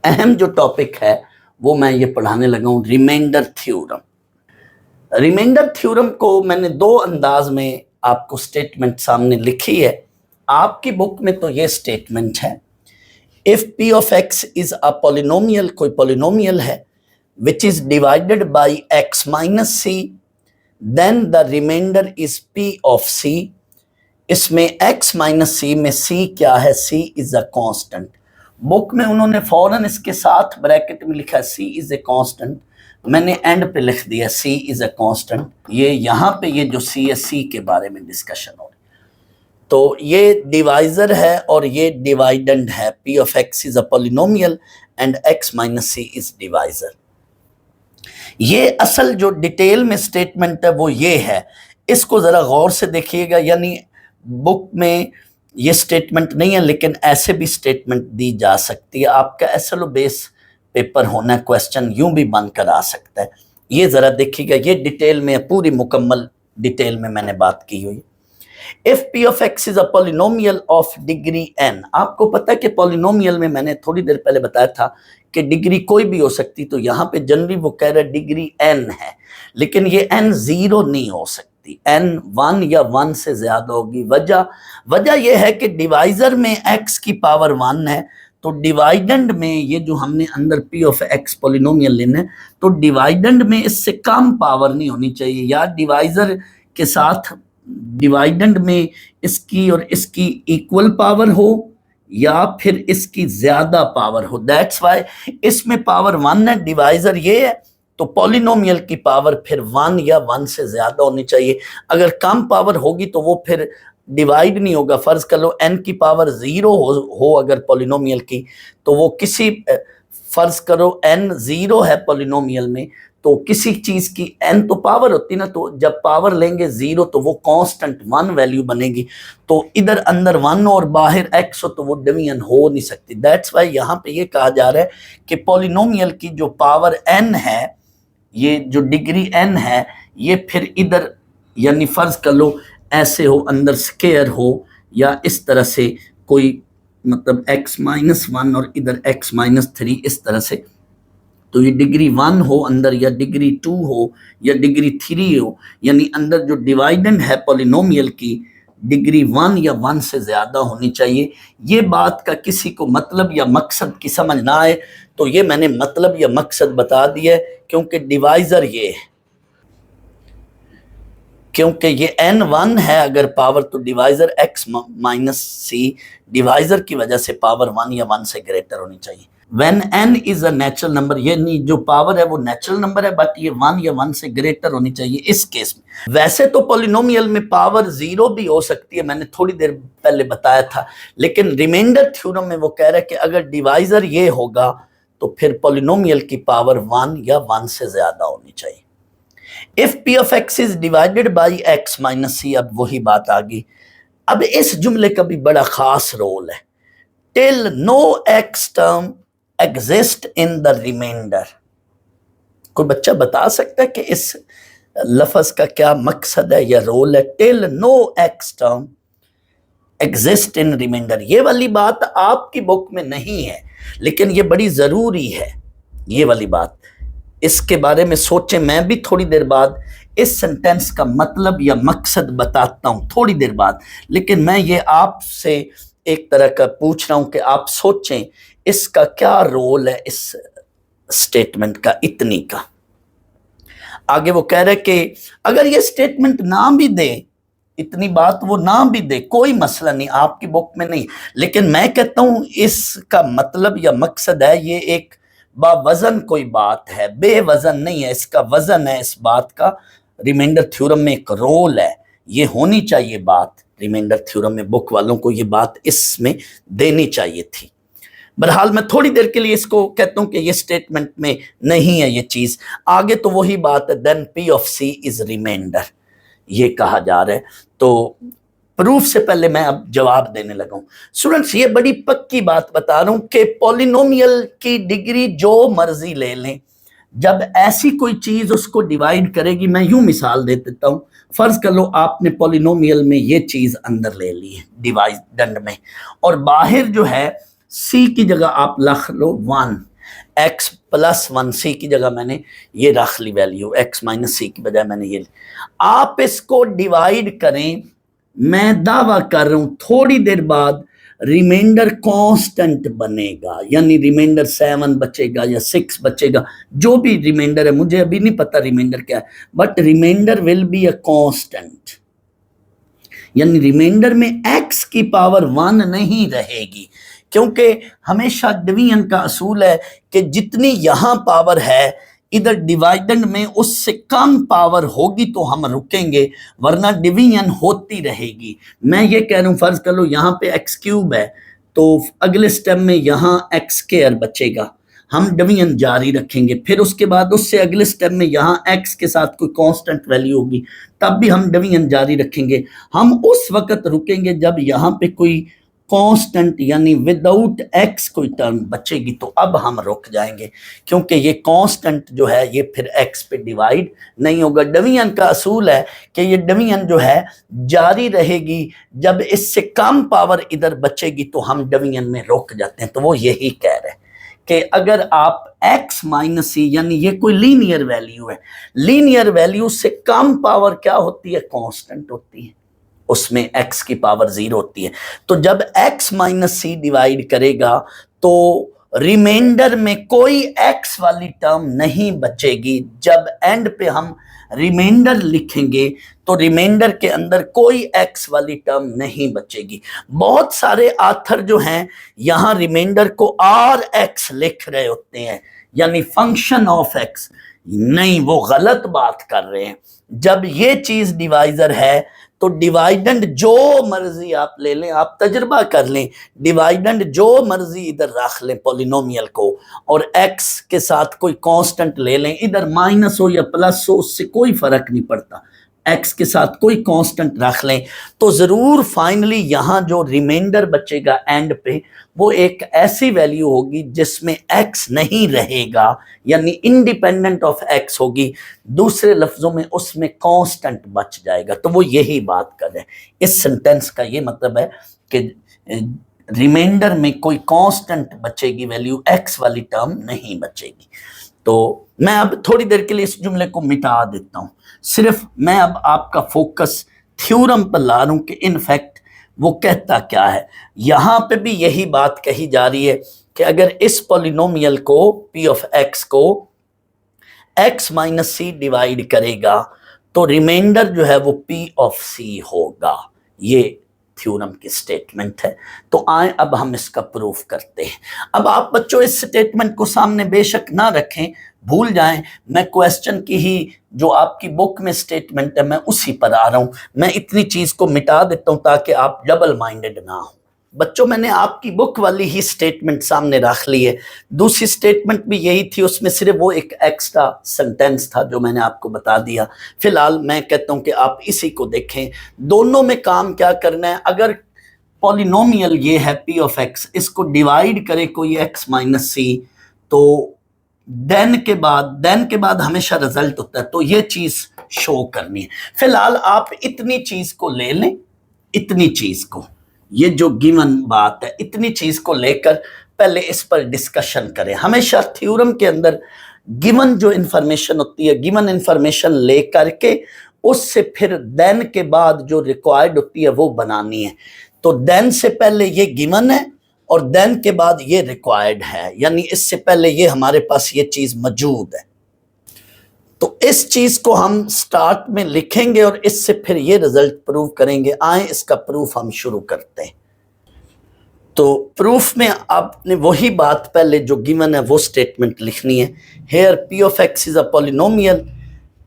अहम जो टॉपिक है वो मैं ये पढ़ाने लगा हूँ, रिमाइंडर थ्योरम। रिमाइंडर थ्योरम को मैंने दो अंदाज में आपको स्टेटमेंट सामने लिखी है। आपकी बुक में तो ये स्टेटमेंट है, if p of x is a polynomial, कोई पॉलिनोमियल है which is divided by x minus c, then the remainder is p of c। इसमें x माइनस c में c क्या है? c is a constant. Book में उन्होंने फौरन इसके साथ ब्रैकेट में लिखा c इज ए कांस्टेंट, मैंने एंड पे लिख दिया c इज अ कांस्टेंट। ये यहाँ पे ये जो c है, c के बारे में डिस्कशन हो रही, तो ये डिवाइजर है और ये डिवाइडेंड है। p of x is a polynomial and x minus c is divisor. ये असल जो डिटेल में स्टेटमेंट है वो ये है, इसको जरा गौर से देखिएगा। यानी बुक में ये स्टेटमेंट नहीं है, लेकिन ऐसे भी स्टेटमेंट दी जा सकती है। आपका एसएलओ बेस पेपर होना, क्वेश्चन यूं भी बनकर आ सकता है। ये जरा देखिएगा, ये डिटेल में पूरी मुकम्मल डिटेल में मैंने बात की हुई। If p of x is a polynomial of degree n, आपको पता है कि पॉलिनोमियल में मैंने थोड़ी देर पहले बताया था कि डिग्री कोई भी हो सकती, तो यहाँ पे जनरली वो कह रहा है डिग्री एन है, लेकिन ये एन 0 नहीं हो सकती, एन 1 या 1 से ज्यादा होगी। वजह यह है कि डिवाइजर में एक्स की पावर 1 है, तो डिवाइडेंड में ये जो हमने अंदर पी ऑफ एक्स पॉलिनोमियल लेना है, तो डिवाइडेंड में इससे कम पावर नहीं होनी चाहिए, या डिवाइजर के साथ डिवाइडेंड में इसकी और इसकी इक्वल पावर हो या फिर इसकी ज्यादा पावर हो। दैट्स वाई इसमें पावर 1 है, डिवाइजर ये है, तो पॉलिनोमियल की पावर फिर 1 या 1 से ज्यादा होनी चाहिए। अगर कम पावर होगी तो वो फिर डिवाइड नहीं होगा। फर्ज कर लो n की पावर 0 हो अगर पॉलिनोमियल की, तो वो किसी, फर्ज करो n 0 है पॉलिनोमियल में, तो किसी चीज की n तो पावर होती ना, तो जब पावर लेंगे 0 तो वो कांस्टेंट 1 वैल्यू बनेगी, तो इधर अंदर 1 और बाहर x हो तो वो डिवीजन हो नहीं सकती। दैट्स वाई यहाँ पे ये कहा जा रहा है कि पॉलिनोमियल की जो पावर n है, ये जो डिग्री n है, ये फिर इधर यानी फर्ज कर लो ऐसे हो, अंदर स्क्वायर हो, या इस तरह से कोई मतलब x-1 और इधर x-3 इस तरह से, तो ये डिग्री 1 हो अंदर, या डिग्री 2 हो, या डिग्री 3 हो, यानी अंदर जो डिवाइडेंड है पॉलिनोमियल की डिग्री 1 या 1 से ज्यादा होनी चाहिए। ये बात का किसी को मतलब या मकसद की समझ ना आए तो ये मैंने मतलब या मकसद बता दिया है, क्योंकि डिवाइजर ये है, क्योंकि ये n1 है अगर पावर, तो डिवाइजर x-c डिवाइजर की वजह से पावर 1 या 1 से ग्रेटर होनी चाहिए। When n is a natural number, ये नहीं, जो पावर है वो नेचुरल नंबर है, बट ये 1 या 1 से ग्रेटर होनी चाहिए इस केस में। वैसे तो पॉलिनोमियल में पावर 0 भी हो सकती है, मैंने थोड़ी देर पहले बताया था, लेकिन रिमाइंडर थ्योरम में वो कह रहा है कि अगर डिवाइजर ये होगा तो फिर पॉलिनोमियल की पावर 1 या 1 से ज्यादा होनी चाहिए। If p of x is divided by x minus c, अब वही बात आ गई। अब इस जुमले का भी बड़ा खास रोल है, till no x term exist in the remainder. कोई बच्चा बता सकता है कि इस लफ्ज का क्या मकसद है या रोल है? Till no x term exist in remainder, ये वाली बात आपकी बुक में नहीं है, लेकिन ये बड़ी जरूरी है ये वाली बात, इसके बारे में सोचें। मैं भी थोड़ी देर बाद इस सेंटेंस का मतलब या मकसद बताता हूं थोड़ी देर बाद, लेकिन मैं ये आपसे एक तरह का पूछ रहा हूं कि आप सोचें इसका क्या रोल है इस स्टेटमेंट का, इतनी का। आगे वो कह रहे कि अगर ये स्टेटमेंट ना भी दे, इतनी बात वो ना भी दे, कोई मसला नहीं, आपकी बुक में नहीं, लेकिन मैं कहता हूं इसका मतलब या मकसद है, ये एक बावजन कोई बात है, बेवजन नहीं है, इसका वजन है इस बात का। रिमाइंडर थ्योरम में एक रोल है, ये होनी चाहिए बात, रिमाइंडर थ्योरम में बुक वालों को ये बात इसमें देनी चाहिए थी। बहरहाल मैं थोड़ी देर के लिए इसको कहता हूं कि ये स्टेटमेंट में नहीं है ये चीज, आगे तो वही बात है, then p of c is remainder, ये कहा जा रहा है। तो प्रूफ से पहले मैं अब जवाब देने लगा हूं। स्टूडेंट्स, ये बड़ी पक्की बात बता रहा हूं कि पॉलिनोमियल की डिग्री जो मर्जी ले लें, जब ऐसी कोई चीज उसको डिवाइड करेगी, मैं यूं मिसाल दे देता हूं, फर्ज कर लो आपने पॉलिनोमियल में ये चीज अंदर ले ली है डिवाइडेंड में, और बाहर जो है सी की जगह आप रख लो 1, x प्लस 1, सी की जगह मैंने ये रख ली वैल्यू, x माइनस सी की बजाय मैंने ये, आप इसको डिवाइड करें, मैं दावा कर रहा हूं थोड़ी देर बाद रिमाइंडर कांस्टेंट बनेगा, यानी रिमाइंडर 7 बचेगा या 6 बचेगा, जो भी रिमाइंडर है, मुझे अभी नहीं पता रिमाइंडर क्या है, but remainder will be a constant, यानी रिमाइंडर में x की पावर 1 नहीं रहेगी, क्योंकि हमेशा डिवीजन का असूल है कि जितनी यहां पावर है इधर डिवाइडेंड में उससे कम पावर होगी तो हम रुकेंगे, वरना डिवीजन होती रहेगी। मैं ये कह रहा हूं, फर्ज कर लो यहाँ पे एक्स क्यूब है, तो अगले स्टेप में यहाँ एक्स स्क्वायर बचेगा, हम डिवीजन जारी रखेंगे, फिर उसके बाद उससे अगले स्टेप में यहाँ एक्स के साथ कोई कांस्टेंट वैल्यू होगी, तब भी हम डिवीजन जारी रखेंगे। हम उस वक्त रुकेंगे जब यहाँ पे कोई कांस्टेंट यानी विदाउट एक्स कोई टर्म बचेगी तो अब हम रुक जाएंगे, क्योंकि ये कांस्टेंट जो है ये फिर एक्स पे डिवाइड नहीं होगा। डिवीजन का असूल है कि ये डिवीजन जो है जारी रहेगी, जब इससे कम पावर इधर बचेगी तो हम डिवीजन में रुक जाते हैं। तो वो यही कह रहे हैं कि अगर आप x माइनस सी, यानी ये कोई लीनियर वैल्यू है, लीनियर वैल्यू से कम पावर क्या होती है, कांस्टेंट होती है, उसमें x की पावर 0 होती है। तो जब x माइनस सी डिवाइड करेगा तो रिमाइंडर में कोई x वाली टर्म नहीं बचेगी। जब एंड पे हम रिमाइंडर लिखेंगे तो रिमाइंडर के अंदर कोई x वाली टर्म नहीं बचेगी। बहुत सारे आथर जो हैं यहां रिमाइंडर को rx लिख रहे होते हैं, यानी फंक्शन ऑफ x। नहीं, वो गलत बात कर रहे हैं। जब ये चीज डिवाइजर है तो डिवाइडेंड जो मर्जी आप ले लें, आप तजुर्बा कर लें, डिवाइडेंड जो मर्जी इधर रख लें पॉलिनोमियल को, और x के साथ कोई कांस्टेंट ले लें, इधर माइनस हो या प्लस हो उससे कोई फर्क नहीं पड़ता, x के साथ कोई कांस्टेंट रख लें तो जरूर फाइनली यहां जो रिमाइंडर बचेगा एंड पे वो एक ऐसी वैल्यू होगी जिसमें x नहीं रहेगा, यानी इंडिपेंडेंट ऑफ x होगी। दूसरे लफ्जों में उसमें कांस्टेंट बच जाएगा। तो वो यही बात कर रहे हैं। इस सेंटेंस का ये मतलब है कि रिमाइंडर में कोई कांस्टेंट बचेगी, वैल्यू x वाली टर्म नहीं बचेगी। तो मैं अब थोड़ी देर के लिए इस जुमले को मिटा देता हूं, सिर्फ मैं अब आपका फोकस थ्योरम पर ला रहा हूं कि इनफैक्ट वो कहता क्या है। यहां पे भी यही बात कही जा रही है कि अगर इस पॉलिनोमियल को p ऑफ x को x माइनस सी डिवाइड करेगा तो रिमाइंडर जो है वो p ऑफ c होगा। ये थ्योरम की स्टेटमेंट है। तो आए अब हम इसका प्रूफ करते हैं। अब आप बच्चों इस स्टेटमेंट को सामने बेशक ना रखें, भूल जाएं, मैं क्वेश्चन की ही जो आपकी बुक में स्टेटमेंट है मैं उसी पर आ रहा हूं। मैं इतनी चीज को मिटा देता हूं ताकि आप डबल माइंडेड ना हो। बच्चों मैंने आपकी बुक वाली ही स्टेटमेंट सामने रख ली है। दूसरी स्टेटमेंट भी यही थी, उसमें सिर्फ वो एक एक्स्ट्रा सेंटेंस था जो मैंने आपको बता दिया। फिलहाल मैं कहता हूं कि आप इसी को देखें। दोनों में काम क्या करना है, अगर पॉलिनोमियल ये है p ऑफ x, इसको डिवाइड करे कोई x माइनस सी, तो देन के बाद हमेशा रिजल्ट होता है, तो ये चीज शो करनी है। फिलहाल आप इतनी चीज को ले लें, इतनी चीज को, ये जो गिवन बात है, इतनी चीज को लेकर पहले इस पर डिस्कशन करें। हमेशा थ्योरम के अंदर गिवन जो इंफॉर्मेशन होती है, गिवन इंफॉर्मेशन ले करके उससे फिर देन के बाद जो रिक्वायर्ड होती है वो बनानी है। तो देन से पहले ये गिवन है और देन के बाद ये रिक्वायर्ड है, यानी इससे पहले ये हमारे पास ये चीज मौजूद है। तो इस चीज को हम स्टार्ट में लिखेंगे और इससे फिर ये रिजल्ट प्रूव करेंगे। आए इसका प्रूफ हम शुरू करते हैं। तो प्रूफ में आपने वही बात पहले जो गिवन है वो स्टेटमेंट लिखनी है। Here p of x is a polynomial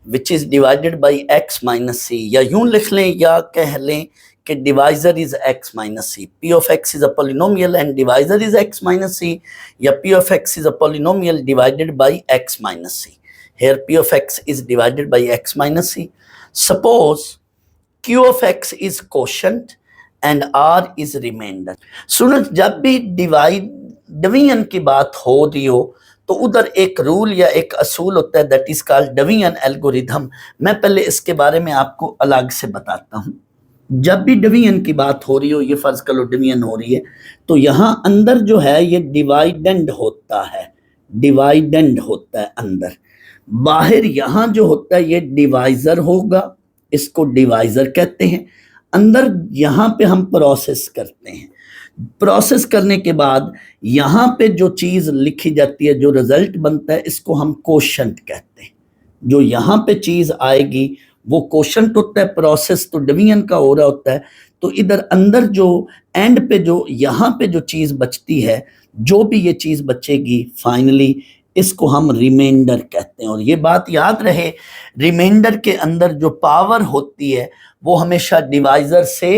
which is divided by x minus C, या यूं लिख लें या कह लें कि divisor is x minus C. p of x is a polynomial and divisor is x minus C, या p of x is a polynomial divided by x minus C. Here p of x is divided by x minus c. Suppose q of x is quotient and r is remainder. Students, जब भी डिवीजन की बात हो रही हो तो उधर एक रूल या एक असूल होता है, that is called division algorithm. मैं पहले इसके बारे में आपको अलग से बताता हूँ। जब भी डिवीजन की बात हो रही हो, ये फर्ज कर लो डिवीजन हो रही है, तो यहाँ अंदर जो है ये डिवाइडेंड होता है, डिवाइडेंड होता है अंदर। बाहर यहां जो होता है ये डिवाइजर होगा, इसको डिवाइजर कहते हैं। अंदर यहां पे हम प्रोसेस करते हैं। प्रोसेस करने के बाद यहां पे जो चीज लिखी जाती है, जो रिजल्ट बनता है, इसको हम कोशंट कहते हैं। जो यहां पे चीज आएगी वो कोशंट होता है। प्रोसेस तो डिवीजन का हो रहा होता है, तो इधर अंदर जो एंड पे जो यहां पे जो चीज बचती है, जो भी ये चीज बचेगी फाइनली इसको हम रिमाइंडर कहते हैं। और ये बात याद रहे, रिमाइंडर के अंदर जो पावर होती है वो हमेशा डिवाइजर से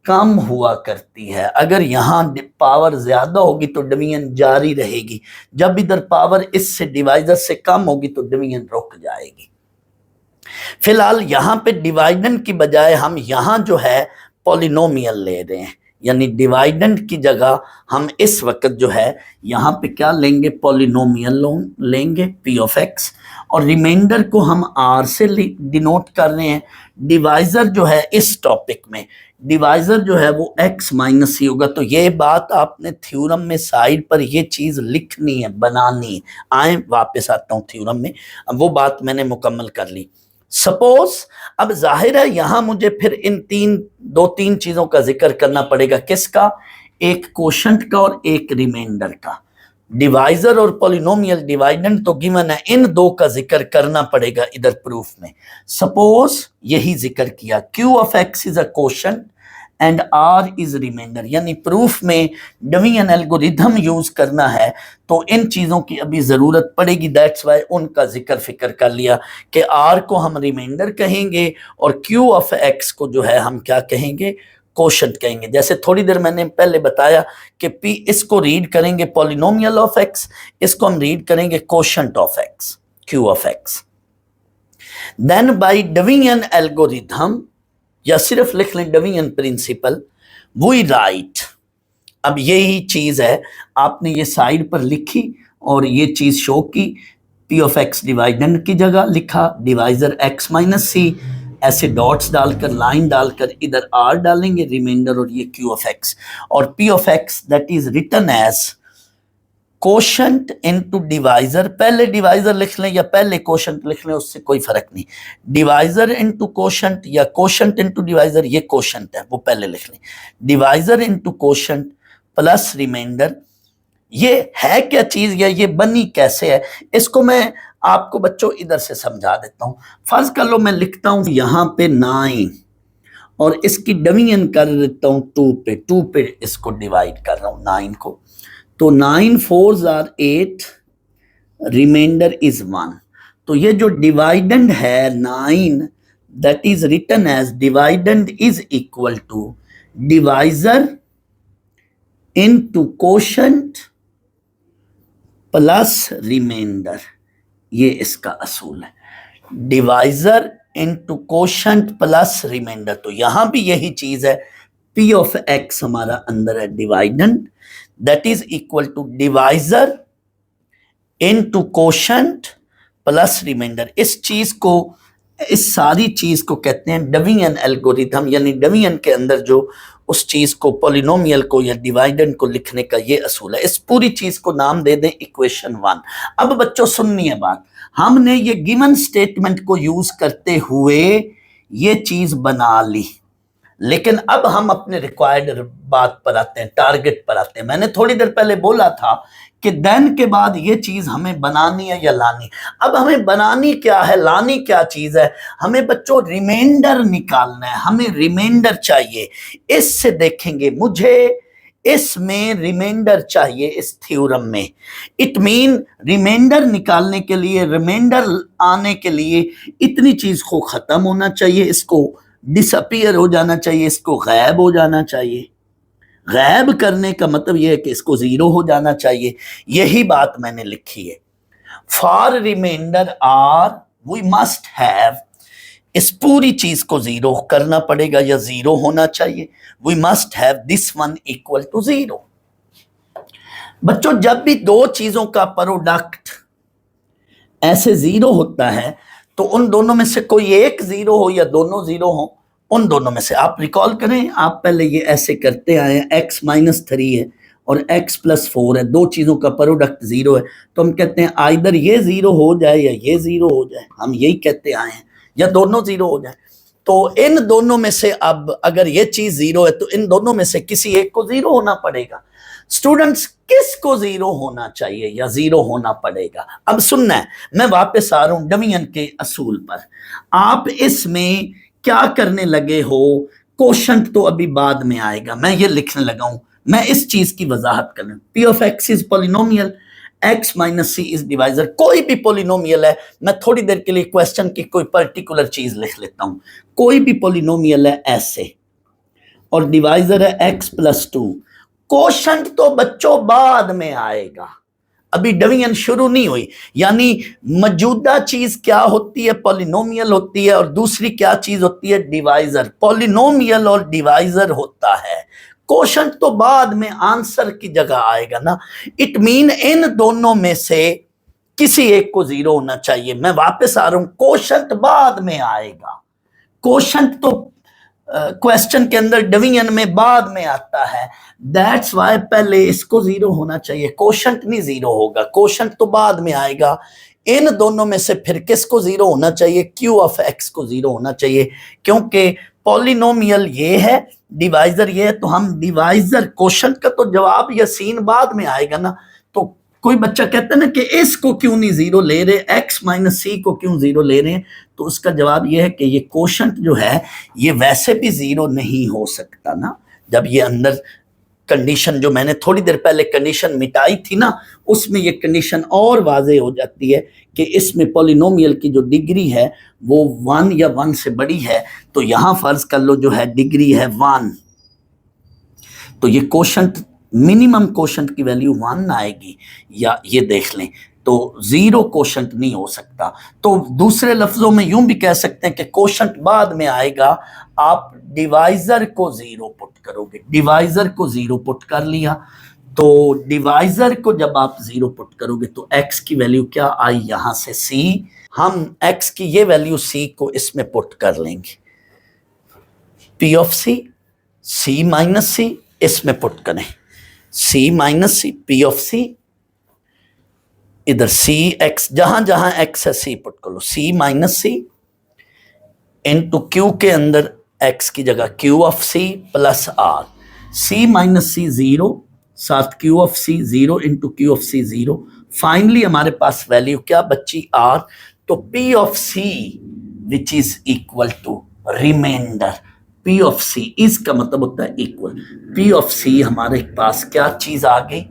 कम हुआ करती है। अगर यहाँ पावर ज्यादा होगी तो डिवीजन जारी रहेगी, जब इधर पावर इससे डिवाइजर से कम होगी तो डिवीजन रुक जाएगी। फिलहाल यहाँ पे डिवाइडेंड की बजाय हम यहाँ जो है पॉलिनोमियल ले रहे हैं, यानी डिवाइडेंड की जगह हम इस वक्त जो है यहाँ पे क्या लेंगे, पॉलिनोमियल लेंगे पी ऑफ एक्स, और रिमाइंडर को हम आर से डिनोट कर रहे हैं। डिवाइजर जो है इस टॉपिक में, डिवाइजर जो है वो x माइनस सी होगा। तो ये बात आपने थ्योरम में साइड पर ये चीज लिखनी है, बनानी है। आए वापस आता हूँ थ्योरम में, अब वो बात मैंने मुकम्मल कर ली। सपोज अब जाहिर है यहां मुझे फिर इन दो तीन चीजों का जिक्र करना पड़ेगा। किसका? एक कोशंट का और एक रिमाइंडर का। डिवाइजर और पॉलिनोमियल डिवाइडेंड तो गिवन है, इन दो का जिक्र करना पड़ेगा इधर प्रूफ में। सपोज यही जिक्र किया, Q of x is a quotient and R is remainder, यानी प्रूफ में डिवीजन एल्गोरिथम यूज करना है तो इन चीजों की अभी जरूरत पड़ेगी। दैट्स वाई उनका जिक्र फिक्र कर लिया कि R को हम रिमाइंडर कहेंगे और Q ऑफ x को जो है हम क्या कहेंगे, कोशंट कहेंगे। जैसे थोड़ी देर मैंने पहले बताया कि P इसको रीड करेंगे पॉलिनोमियल ऑफ x, इसको हम रीड करेंगे quotient of x, Q of x। Then by division algorithm, या सिर्फ लिख लें डिवीजन प्रिंसिपल, वी राइट। अब यही चीज है, आपने ये साइड पर लिखी और ये चीज शो की। P ऑफ x डिवाइडेंड की जगह लिखा डिवाइजर x माइनस सी, ऐसे डॉट्स डालकर लाइन डालकर इधर r डालेंगे रिमाइंडर और ये Q ऑफ x, और P of x that is written as quotient into divisor. पहले डिवाइजर लिख लें या पहले कोशंट लिख लें, उससे कोई फर्क नहीं। डिवाइजर इनटू कोशंट या कोशंट इनटू डिवाइजर, ये कोशंट है वो पहले लिख लें। Divisor into quotient plus remainder, ये है क्या चीज या ये बनी कैसे है, इसको मैं आपको बच्चों इधर से समझा देता हूं। फर्ज कर लो मैं लिखता हूं यहां पे 9 और इसकी डिवीजन कर देता हूं 2 पे इसको डिवाइड कर रहा हूं 9 को। तो 9 4s are 8, रिमाइंडर इज 1। तो ये जो डिवाइडेंड है 9, that is written as dividend is equal to divisor into quotient plus remainder. ये इसका असूल है, divisor into quotient plus remainder. तो यहां भी यही चीज है, P ऑफ x हमारा अंदर है dividend, that is equal to divisor into quotient plus remainder. इस चीज को, इस सारी चीज को कहते हैं डिवीजन एल्गोरिथम, यानी डिवीजन के अंदर जो उस चीज को, पॉलिनोमियल को या डिवाइडेंड को लिखने का ये असूल है। इस पूरी चीज को नाम दे दें इक्वेशन 1। अब बच्चों सुननी है बात, हमने ये गिवन स्टेटमेंट को यूज करते हुए ये चीज बना ली, लेकिन अब हम अपने रिक्वायर्ड बात पर आते हैं, टारगेट पर आते हैं। मैंने थोड़ी देर पहले बोला था कि देन के बाद ये चीज हमें बनानी है या लानी। अब हमें बनानी क्या है, लानी क्या चीज है? हमें बच्चों रिमाइंडर निकालना है, हमें रिमाइंडर चाहिए। इससे देखेंगे मुझे इसमें रिमाइंडर चाहिए इस थ्योरम में। इट मीन रिमाइंडर निकालने के लिए, रिमाइंडर आने के लिए इतनी चीज को खत्म होना चाहिए, इसको डिसअपियर हो जाना चाहिए, इसको गायब हो जाना चाहिए। गायब करने का मतलब यह है कि इसको जीरो हो जाना चाहिए। यही बात मैंने लिखी है। For remainder are we must have, इस पूरी चीज को जीरो करना पड़ेगा या जीरो होना चाहिए। We must have this one equal to zero. बच्चों जब भी दो चीजों का प्रोडक्ट ऐसे जीरो होता है तो उन दोनों में से कोई एक जीरो हो या दोनों जीरो हो, उन दोनों में से आप रिकॉल करें, आप पहले ये ऐसे करते आए हैं, x माइनस 3 है और x प्लस 4 है, दो चीजों का प्रोडक्ट जीरो है, तो हम कहते हैं आइदर ये जीरो हो जाए या ये जीरो हो जाए, हम यही कहते आए हैं, या दोनों जीरो हो जाए। तो इन दोनों में से अब अगर ये चीज जीरो है तो इन दोनों में से किसी एक को जीरो होना पड़ेगा। स्टूडेंट्स किसको जीरो होना चाहिए या जीरो होना पड़ेगा? अब सुनना है, मैं वापस आ रहा हूं डिवीजन के असूल पर। आप इसमें क्या करने लगे हो, कोशंट तो अभी बाद में आएगा, मैं ये लिखने लगा हूं, मैं इस चीज की वजाहत कर रहा हूं। P of x is polynomial, x minus c is divisor. कोई भी पॉलिनोमियल है, मैं थोड़ी देर के लिए क्वेश्चन की कोई पर्टिकुलर चीज लिख लेता हूं, कोई भी पॉलिनोमियल है ऐसे, और डिवाइजर है x प्लस 2। कोशंट तो बच्चों बाद में आएगा, अभी डिवीजन शुरू नहीं हुई। यानी मौजूदा चीज क्या होती है, पॉलिनोमियल होती है, और दूसरी क्या चीज होती है, डिवाइजर। पॉलिनोमियल और डिवाइजर होता है, कोशंट तो बाद में आंसर की जगह आएगा ना। इट मीन इन दोनों में से किसी एक को जीरो होना चाहिए। मैं वापस आ रहा हूं, कोशंट बाद में आएगा। कोशंट तो क्वेश्चन के अंदर डिवीजन में बाद में आता है, दैट्स वाई पहले इसको जीरो होना चाहिए। कोशंट नहीं जीरो होगा, कोशंट तो बाद में आएगा। इन दोनों में से फिर किसको जीरो होना चाहिए? क्यू ऑफ एक्स को जीरो होना चाहिए, क्योंकि पॉलिनोमियल ये है, डिवाइजर ये है। तो हम डिवाइजर, क्वेश्चन का तो जवाब या सीन बाद में आएगा ना। तो कोई बच्चा कहता है ना कि इसको क्यों नहीं जीरो ले रहे, एक्स माइनस सी को क्यों जीरो ले रहे हैं, तो उसका जवाब ये है कि ये क्वेश्चन जो है ये वैसे भी जीरो नहीं हो सकता ना। जब ये अंदर कंडीशन, जो मैंने थोड़ी देर पहले कंडीशन मिटाई थी ना, उसमें ये कंडीशन और वाजे हो जाती है कि इसमें पॉलिनोमियल की जो डिग्री है वो 1 या 1 से बड़ी है। तो यहां फर्ज कर लो जो है डिग्री है 1, तो ये कोशंट, मिनिमम कोशंट की वैल्यू 1 आएगी, या ये देख लें तो जीरो कोशंट नहीं हो सकता। तो दूसरे लफ्जों में यूं भी कह सकते हैं कि कोशंट बाद में आएगा। आप डिवाइजर को जीरो पुट करोगे, डिवाइजर को जीरो पुट कर लिया, तो डिवाइजर को जब आप जीरो पुट करोगे तो x की वैल्यू क्या आई यहां से c। हम x की ये वैल्यू c को इसमें पुट कर लेंगे, p of c minus c इसमें पुट करें, c minus c, p of c, इधर c x, जहां जहां x है c पुट कर लो, c minus c into q के अंदर x की जगह q of c plus r, c minus c zero, साथ q of c zero into q of c zero. Finally हमारे पास वैल्यू क्या बची? r। तो p of c which is equal to remainder, p of c इसका मतलब होता है इक्वल। p ऑफ c हमारे पास क्या चीज आ गई?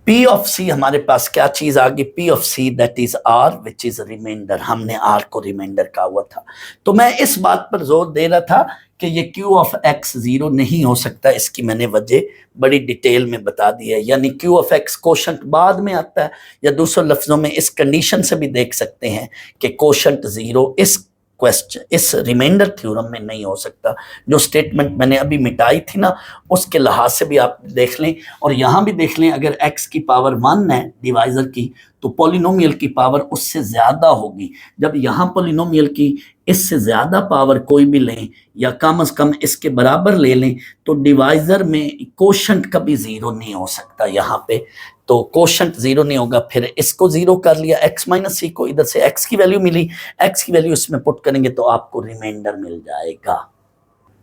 P ऑफ C हमारे पास क्या चीज आ गई? P of C that is R which is remainder. हमने R को रिमाइंडर कहा हुआ था। तो मैं इस बात पर जोर दे रहा था कि ये Q ऑफ X जीरो नहीं हो सकता, इसकी मैंने वजह बड़ी डिटेल में बता दी है। यानी Q ऑफ X कोशंट बाद में आता है, या दूसरे लफ्जों में इस कंडीशन से भी देख सकते हैं कि कोशंट जीरो इस क्वेश्चन, इस रिमाइंडर थ्योरम में नहीं हो सकता। जो स्टेटमेंट मैंने अभी मिटाई थी ना, उसके लिहाज से भी आप देख लें, और यहां भी देख लें, अगर x की पावर 1 है डिवाइजर की, तो पॉलिनोमियल की पावर उससे ज्यादा होगी। जब यहां पॉलिनोमियल की इससे ज्यादा पावर कोई भी लें, या कम से कम इसके बराबर ले लें, तो डिवाइजर में कोशंट कभी जीरो नहीं हो सकता। यहाँ पे तो कोशंट जीरो नहीं होगा। फिर इसको जीरो कर लिया, x माइनस सी को, इधर से x की वैल्यू मिली, x की वैल्यू इसमें पुट करेंगे तो आपको रिमाइंडर मिल जाएगा।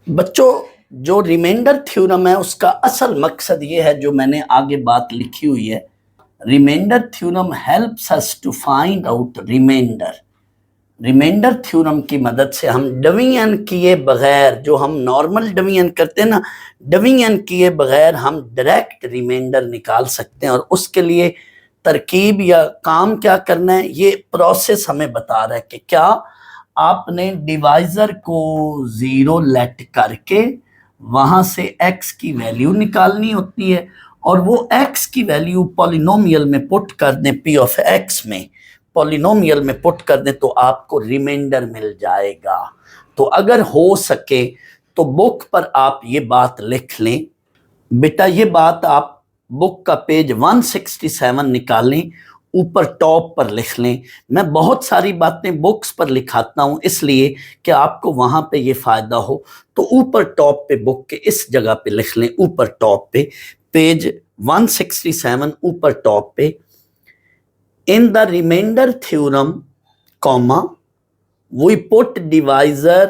बच्चों, जो रिमाइंडर थ्योरम है उसका असल मकसद ये है, जो मैंने आगे बात लिखी हुई है, remainder theorem helps us to find out remainder. Remainder theorem की मदद से हम डिवीजन किए बगैर, जो हम नॉर्मल डिवीजन करते हैं ना, डिवीजन किए बगैर हम डायरेक्ट रिमाइंडर निकाल सकते हैं। और उसके लिए तरकीब या काम क्या करना है, ये प्रोसेस हमें बता रहा है कि क्या आपने डिवाइजर को जीरो लेट करके वहां से x की वैल्यू निकालनी होती है, और वो x की वैल्यू पॉलिनोमियल में पुट कर दें, p ऑफ x में पॉलिनोमियल में पुट कर दें, तो आपको रिमाइंडर मिल जाएगा। तो अगर हो सके तो बुक पर आप ये बात लिख लें। बेटा ये बात आप बुक का पेज 167 निकालें, ऊपर टॉप पर लिख लें। मैं बहुत सारी बातें बुक्स पर लिखाता हूं इसलिए कि आपको वहां पे ये फायदा हो। तो ऊपर टॉप पे बुक के इस जगह पे लिख लें, ऊपर टॉप पे पेज 167 ऊपर टॉप पे, in the remainder theorem, comma, we put divisor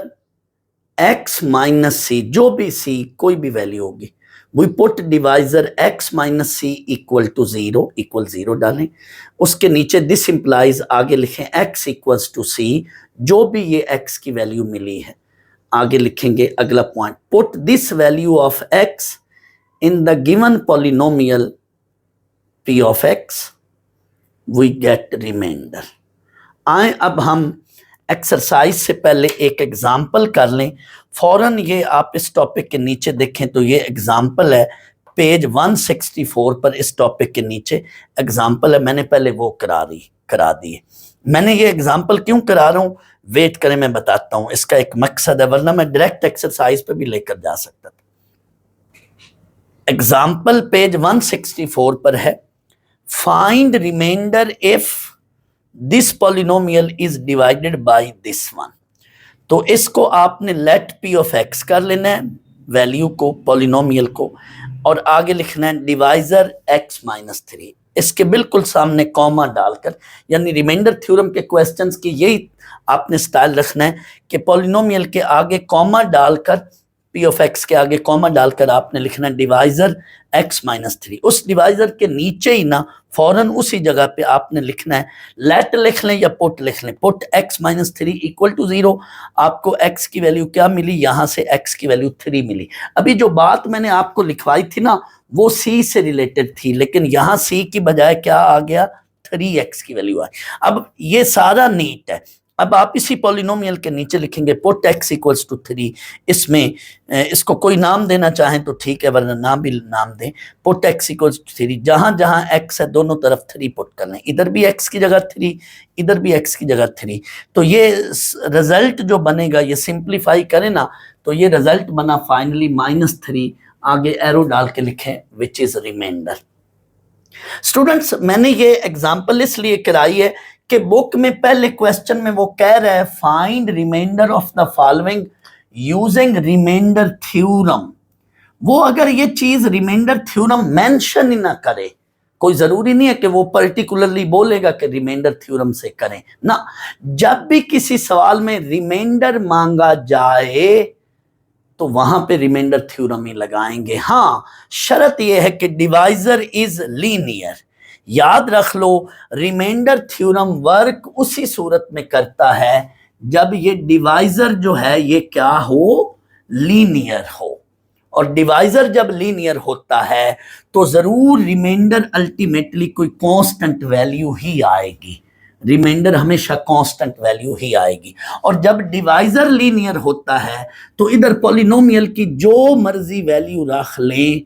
x minus c, जो भी c कोई भी वैल्यू होगी, we put divisor x minus c equal to 0, equal 0 डालें। उसके नीचे this implies आगे लिखें x equals to c, जो भी ये x की वैल्यू मिली है। आगे लिखेंगे अगला point, put this value of x in the given polynomial p of x, we get remainder। आए अब हम एक्सरसाइज से पहले एक एग्जाम्पल कर लें। फौरन ये आप इस टॉपिक के नीचे देखें तो ये एग्जाम्पल है, पेज 164 पर इस टॉपिक के नीचे एग्जाम्पल है। मैंने पहले वो करा दी है। मैंने ये एग्जाम्पल क्यों करा रहा हूँ, वेट करें मैं बताता हूँ। इसका एक मकसद है, वरना मैं डायरेक्ट एक्सरसाइज पे भी लेकर जा सकता था। एग्जाम्पल पेज 164 पर है, find remainder if this polynomial is divided by this one. तो इसको आपने लेट पी ऑफ एक्स कर लेना है, वैल्यू को, पॉलिनोमियल को, और आगे लिखना है डिवाइजर एक्स माइनस 3। इसके बिल्कुल सामने कॉमा डालकर, यानी रिमाइंडर थ्योरम के क्वेश्चंस की यही आपने स्टाइल रखना है कि पॉलिनोमियल के आगे कॉमा डालकर, पी ऑफ एक्स के आगे कॉमा डालकर आपने लिखना है डिवाइजर एक्स माइनस 3। उस डिवाइजर के नीचे ही ना फौरन उसी जगह पे आपने लिखना है, लेट लिख लें या पुट लिख लें, put x minus 3 equal to 0। आपको एक्स की वैल्यू क्या मिली, यहां से एक्स की वैल्यू 3 मिली। अभी जो बात मैंने आपको लिखवाई थी ना, वो सी से रिलेटेड थी, लेकिन यहां सी की बजाय क्या आ गया, 3x की वैल्यू आई। अब ये सारा नीट है। अब आप इसी पॉलिनोमियल के नीचे लिखेंगे पुट x इक्वल्स टू 3। इसमें इसको कोई नाम देना चाहें तो ठीक है, वरना ना भी नाम दें। पुट x इक्वल्स टू 3, जहां जहां x है दोनों तरफ 3 पुट कर लें, इधर भी x की जगह 3, इधर भी x की जगह 3। तो ये रिजल्ट जो बनेगा, ये सिंप्लीफाई करें ना, तो ये रिजल्ट बना फाइनली -3, आगे एरो डाल के लिखें विच इज रिमाइंडर। स्टूडेंट्स, मैंने ये एग्जांपल इसलिए कराई है कि बुक में पहले क्वेश्चन में वो कह रहा है find remainder of the following using remainder theorem. वो अगर ये चीज रिमाइंडर थ्योरम मेंशन ही ना करे, कोई जरूरी नहीं है कि वो पर्टिकुलरली बोलेगा कि रिमाइंडर थ्योरम से करें ना। जब भी किसी सवाल में रिमाइंडर मांगा जाए तो वहां पे रिमाइंडर थ्योरम ही लगाएंगे। हाँ, शर्त यह है कि डिवाइजर इज लीनियर। याद रख लो, रिमाइंडर थ्योरम वर्क उसी सूरत में करता है जब ये डिवाइजर जो है ये क्या हो, लीनियर हो। और डिवाइजर जब लीनियर होता है तो जरूर रिमाइंडर अल्टीमेटली कोई कांस्टेंट वैल्यू ही आएगी, रिमाइंडर हमेशा कांस्टेंट वैल्यू ही आएगी। और जब डिवाइजर लीनियर होता है तो इधर पॉलिनोमियल की जो मर्जी वैल्यू रख लें,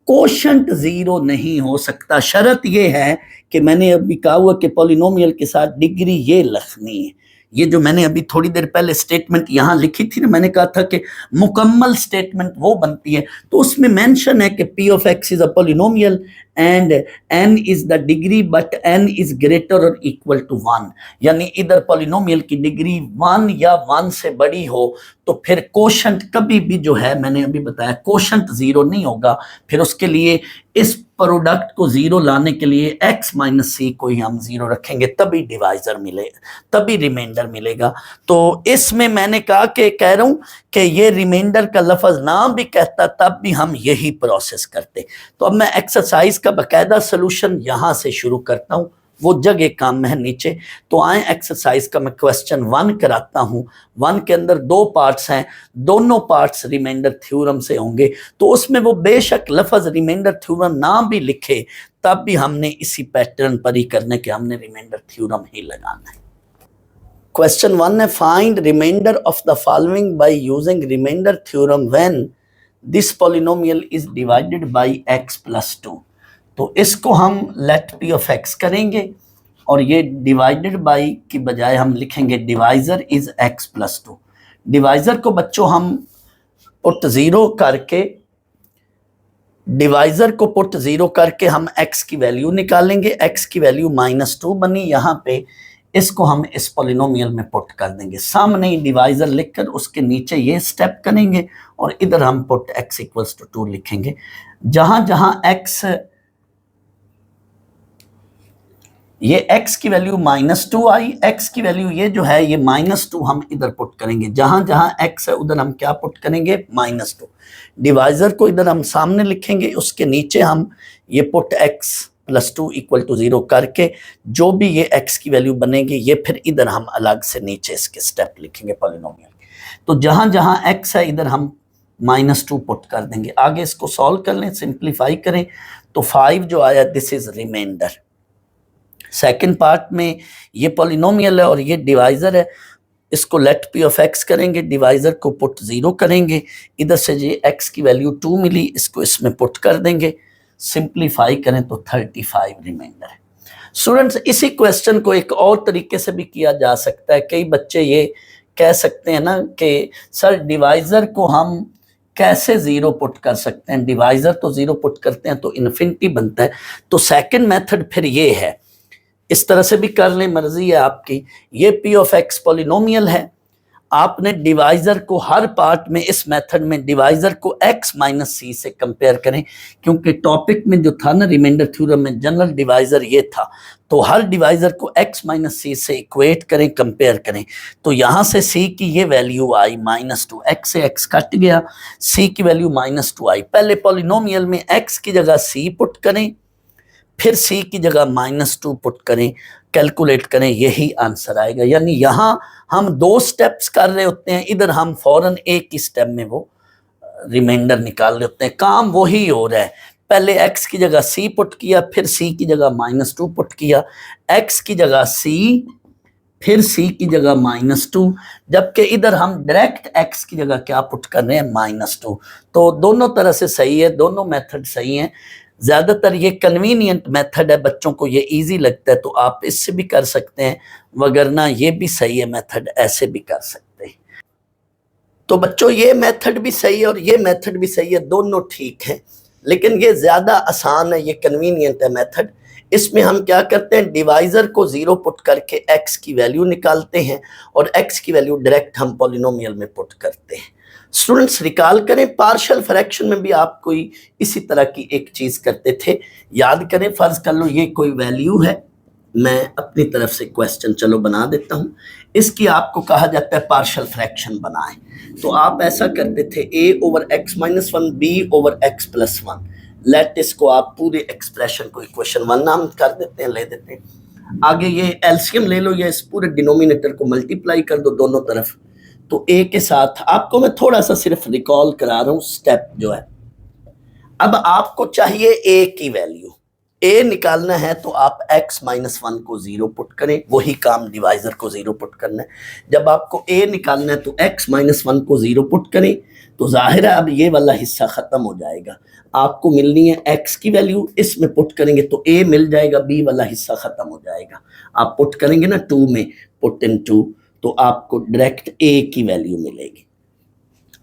कोशंट 0 नहीं हो सकता। शर्त यह है कि मैंने अभी कहा हुआ कि पॉलिनोमियल के साथ डिग्री ये लिखनी है। ये जो मैंने अभी थोड़ी देर पहले स्टेटमेंट यहां लिखी थी ना, मैंने कहा था कि मुकम्मल स्टेटमेंट वो बनती है, तो उसमें मेंशन है कि p of x is a polynomial and n is the degree but n is greater और इक्वल टू 1। यानी इधर पॉलिनोमियल की डिग्री 1 या 1 से बड़ी हो तो फिर कोशंट कभी भी जो है, मैंने अभी बताया, कोशंट 0 नहीं होगा। फिर उसके लिए इस प्रोडक्ट को 0 लाने के लिए x माइनस सी को ही हम 0 रखेंगे, तभी डिवाइजर मिलेगा, तभी रिमाइंडर मिलेगा। तो इसमें मैंने कहा कि कह रहा हूं कि ये रिमाइंडर का लफ्ज नाम भी कहता तब भी हम यही प्रोसेस करते। तो अब मैं एक्सरसाइज का बकायदा सोल्यूशन यहां से शुरू करता हूं, वो जगह काम में है नीचे। तो आए एक्सरसाइज का मैं क्वेश्चन 1 कराता हूं। 1 के अंदर 2 पार्ट्स हैं, दोनों पार्ट्स रिमाइंडर थ्योरम से होंगे। तो उसमें वो बेशक लफ्ज रिमाइंडर थ्योरम ना भी लिखे, तब भी हमने इसी पैटर्न पर ही करने के, हमने रिमाइंडर थ्योरम ही लगाना है। क्वेश्चन 1 है find remainder of the following by using remainder theorem when this polynomial is divided by x plus 2। तो इसको हम लेट p ऑफ x करेंगे और ये डिवाइडेड बाई की बजाय हम लिखेंगे divisor is x plus 2। Divisor को बच्चों हम पुट 0 करके, डिवाइजर को पुट 0 करके हम x की वैल्यू निकालेंगे। x की वैल्यू -2 बनी यहाँ पे, इसको हम इस पॉलिनोमियल में पुट कर देंगे। सामने ही डिवाइजर लिखकर उसके नीचे ये स्टेप करेंगे और इधर हम पुट x इक्वल्स टू 2 लिखेंगे। जहां जहां x, ये x की वैल्यू -2 आई, x की वैल्यू ये जो है ये -2 हम इधर पुट करेंगे। जहां जहां x है उधर हम क्या पुट करेंगे, -2। डिवाइजर को इधर हम सामने लिखेंगे, उसके नीचे हम ये put x plus 2 equal to 0 करके जो भी ये x की वैल्यू बनेगी, ये फिर इधर हम अलग से नीचे इसके स्टेप लिखेंगे पॉलिनोमियल। तो जहां जहां x है इधर हम -2 पुट कर देंगे। आगे इसको सॉल्व कर लें, सिंप्लीफाई करें तो 5 जो आया this is remainder. Second part में ये पॉलिनोमियल है और ये डिवाइजर है, इसको लेट p ऑफ x करेंगे, डिवाइजर को पुट 0 करेंगे, इधर से ये x की वैल्यू 2 मिली, इसको इसमें पुट कर देंगे। सिंप्लीफाई करें तो 35 रिमाइंडर है। स्टूडेंट्स, इसी क्वेश्चन को एक और तरीके से भी किया जा सकता है। कई बच्चे ये कह सकते हैं ना कि सर डिवाइजर को हम कैसे जीरो पुट कर सकते हैं, डिवाइजर तो जीरो पुट करते हैं तो इन्फिनिटी बनता है। तो सेकंड मेथड फिर ये है, इस तरह से भी कर लें, मर्जी है आपकी। ये पी ऑफ एक्स पॉलिनोमियल है, आपने डिवाइजर को हर पार्ट में इस मेथड में डिवाइजर को x माइनस सी से कंपेयर करें, क्योंकि टॉपिक में जो था ना रिमाइंडर थ्योरम में जनरल डिवाइजर ये था, तो हर डिवाइजर को x माइनस सी से इक्वेट करें, कंपेयर करें। तो यहाँ से c की ये वैल्यू आई -2, x से x कट गया, c की वैल्यू -2 आई। पहले पॉलिनोमियल में x की जगह c पुट करें, फिर c की जगह -2 पुट करें, कैलकुलेट करें, यही आंसर आएगा। यानी यहाँ हम 2 स्टेप्स कर रहे होते हैं, इधर हम फौरन एक ही स्टेप में वो रिमाइंडर निकाल रहे होते हैं। काम वही हो रहा है, पहले x की जगह c पुट किया, फिर c की जगह -2 पुट किया, x की जगह c, फिर c की जगह -2, जबकि इधर हम डायरेक्ट x की जगह क्या पुट कर रहे हैं, -2। तो दोनों तरह से सही है, दोनों मेथड सही हैं। ज़्यादातर ये कन्वीनियंट मेथड है, बच्चों को ये इजी लगता है तो आप इससे भी कर सकते हैं, वगरना ये भी सही है मेथड, ऐसे भी कर सकते हैं। तो बच्चों ये मेथड भी सही है और ये मेथड भी सही है, दोनों ठीक है, लेकिन ये ज़्यादा आसान है, ये कन्वीनियंट है मेथड। इसमें हम क्या करते हैं, डिवाइजर को जीरो पुट करके x की वैल्यू निकालते हैं और x की वैल्यू डायरेक्ट हम पॉलिनोमियल में पुट करते हैं। स्टूडेंट्स रिकॉल करें, पार्शियल फ्रैक्शन में भी आप कोई इसी तरह की एक चीज करते थे, याद करें। फर्ज कर लो ये कोई वैल्यू है, मैं अपनी तरफ से क्वेश्चन चलो बना देता हूं, इसकी आपको कहा जाता है पार्शियल फ्रैक्शन बनाएं। तो आप ऐसा करते थे a over x minus 1 b over x plus 1, let इसको आप पूरे एक्सप्रेशन को इक्वेशन 1 नाम कर देते हैं, ले देते हैं। आगे ये एलसीएम ले लो, ये इस पूरे डिनोमिनेटर को मल्टीप्लाई कर दो दोनों तरफ। तो a के साथ आपको मैं थोड़ा सा सिर्फ रिकॉल करा रहा हूं स्टेप जो है। अब आपको चाहिए a की वैल्यू, a निकालना है तो आप x माइनस 1 को जीरो पुट करें, वही काम डिवाइजर को जीरो पुट करना है। जब आपको a निकालना है तो x माइनस 1 को जीरो पुट करें, तो जाहिर है अब ये वाला हिस्सा खत्म हो जाएगा, आपको मिलनी है x की वैल्यू, इसमें पुट करेंगे तो a मिल जाएगा, b वाला हिस्सा खत्म हो जाएगा। आप पुट करेंगे ना 2 में, पुट इन 2, तो आपको डायरेक्ट a की वैल्यू मिलेगी।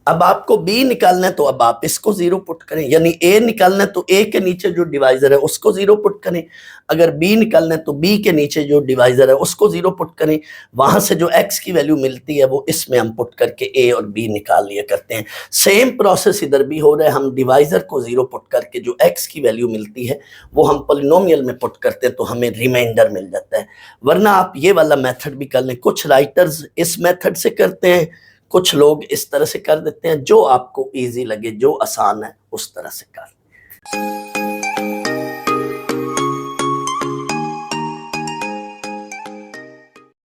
अब आपको b निकालना है तो अब आप इसको जीरो पुट करें, यानी a निकालना है तो a के नीचे जो डिवाइजर है उसको जीरो पुट करें, अगर b निकालना है तो b के नीचे जो डिवाइजर है उसको जीरो पुट करें। वहां से जो x की वैल्यू मिलती है वो इसमें हम पुट करके a और b निकाल लिया करते हैं। सेम प्रोसेस इधर भी हो रहा है, हम डिवाइजर को जीरो पुट करके जो x की वैल्यू मिलती है वो हम पॉलिनोमियल में पुट करते हैं तो हमें रिमाइंडर मिल जाता है। वरना आप ये वाला मेथड भी कर लें, कुछ राइटर्स इस मेथड से करते हैं, कुछ लोग इस तरह से कर देते हैं, जो आपको इजी लगे, जो आसान है उस तरह से कर।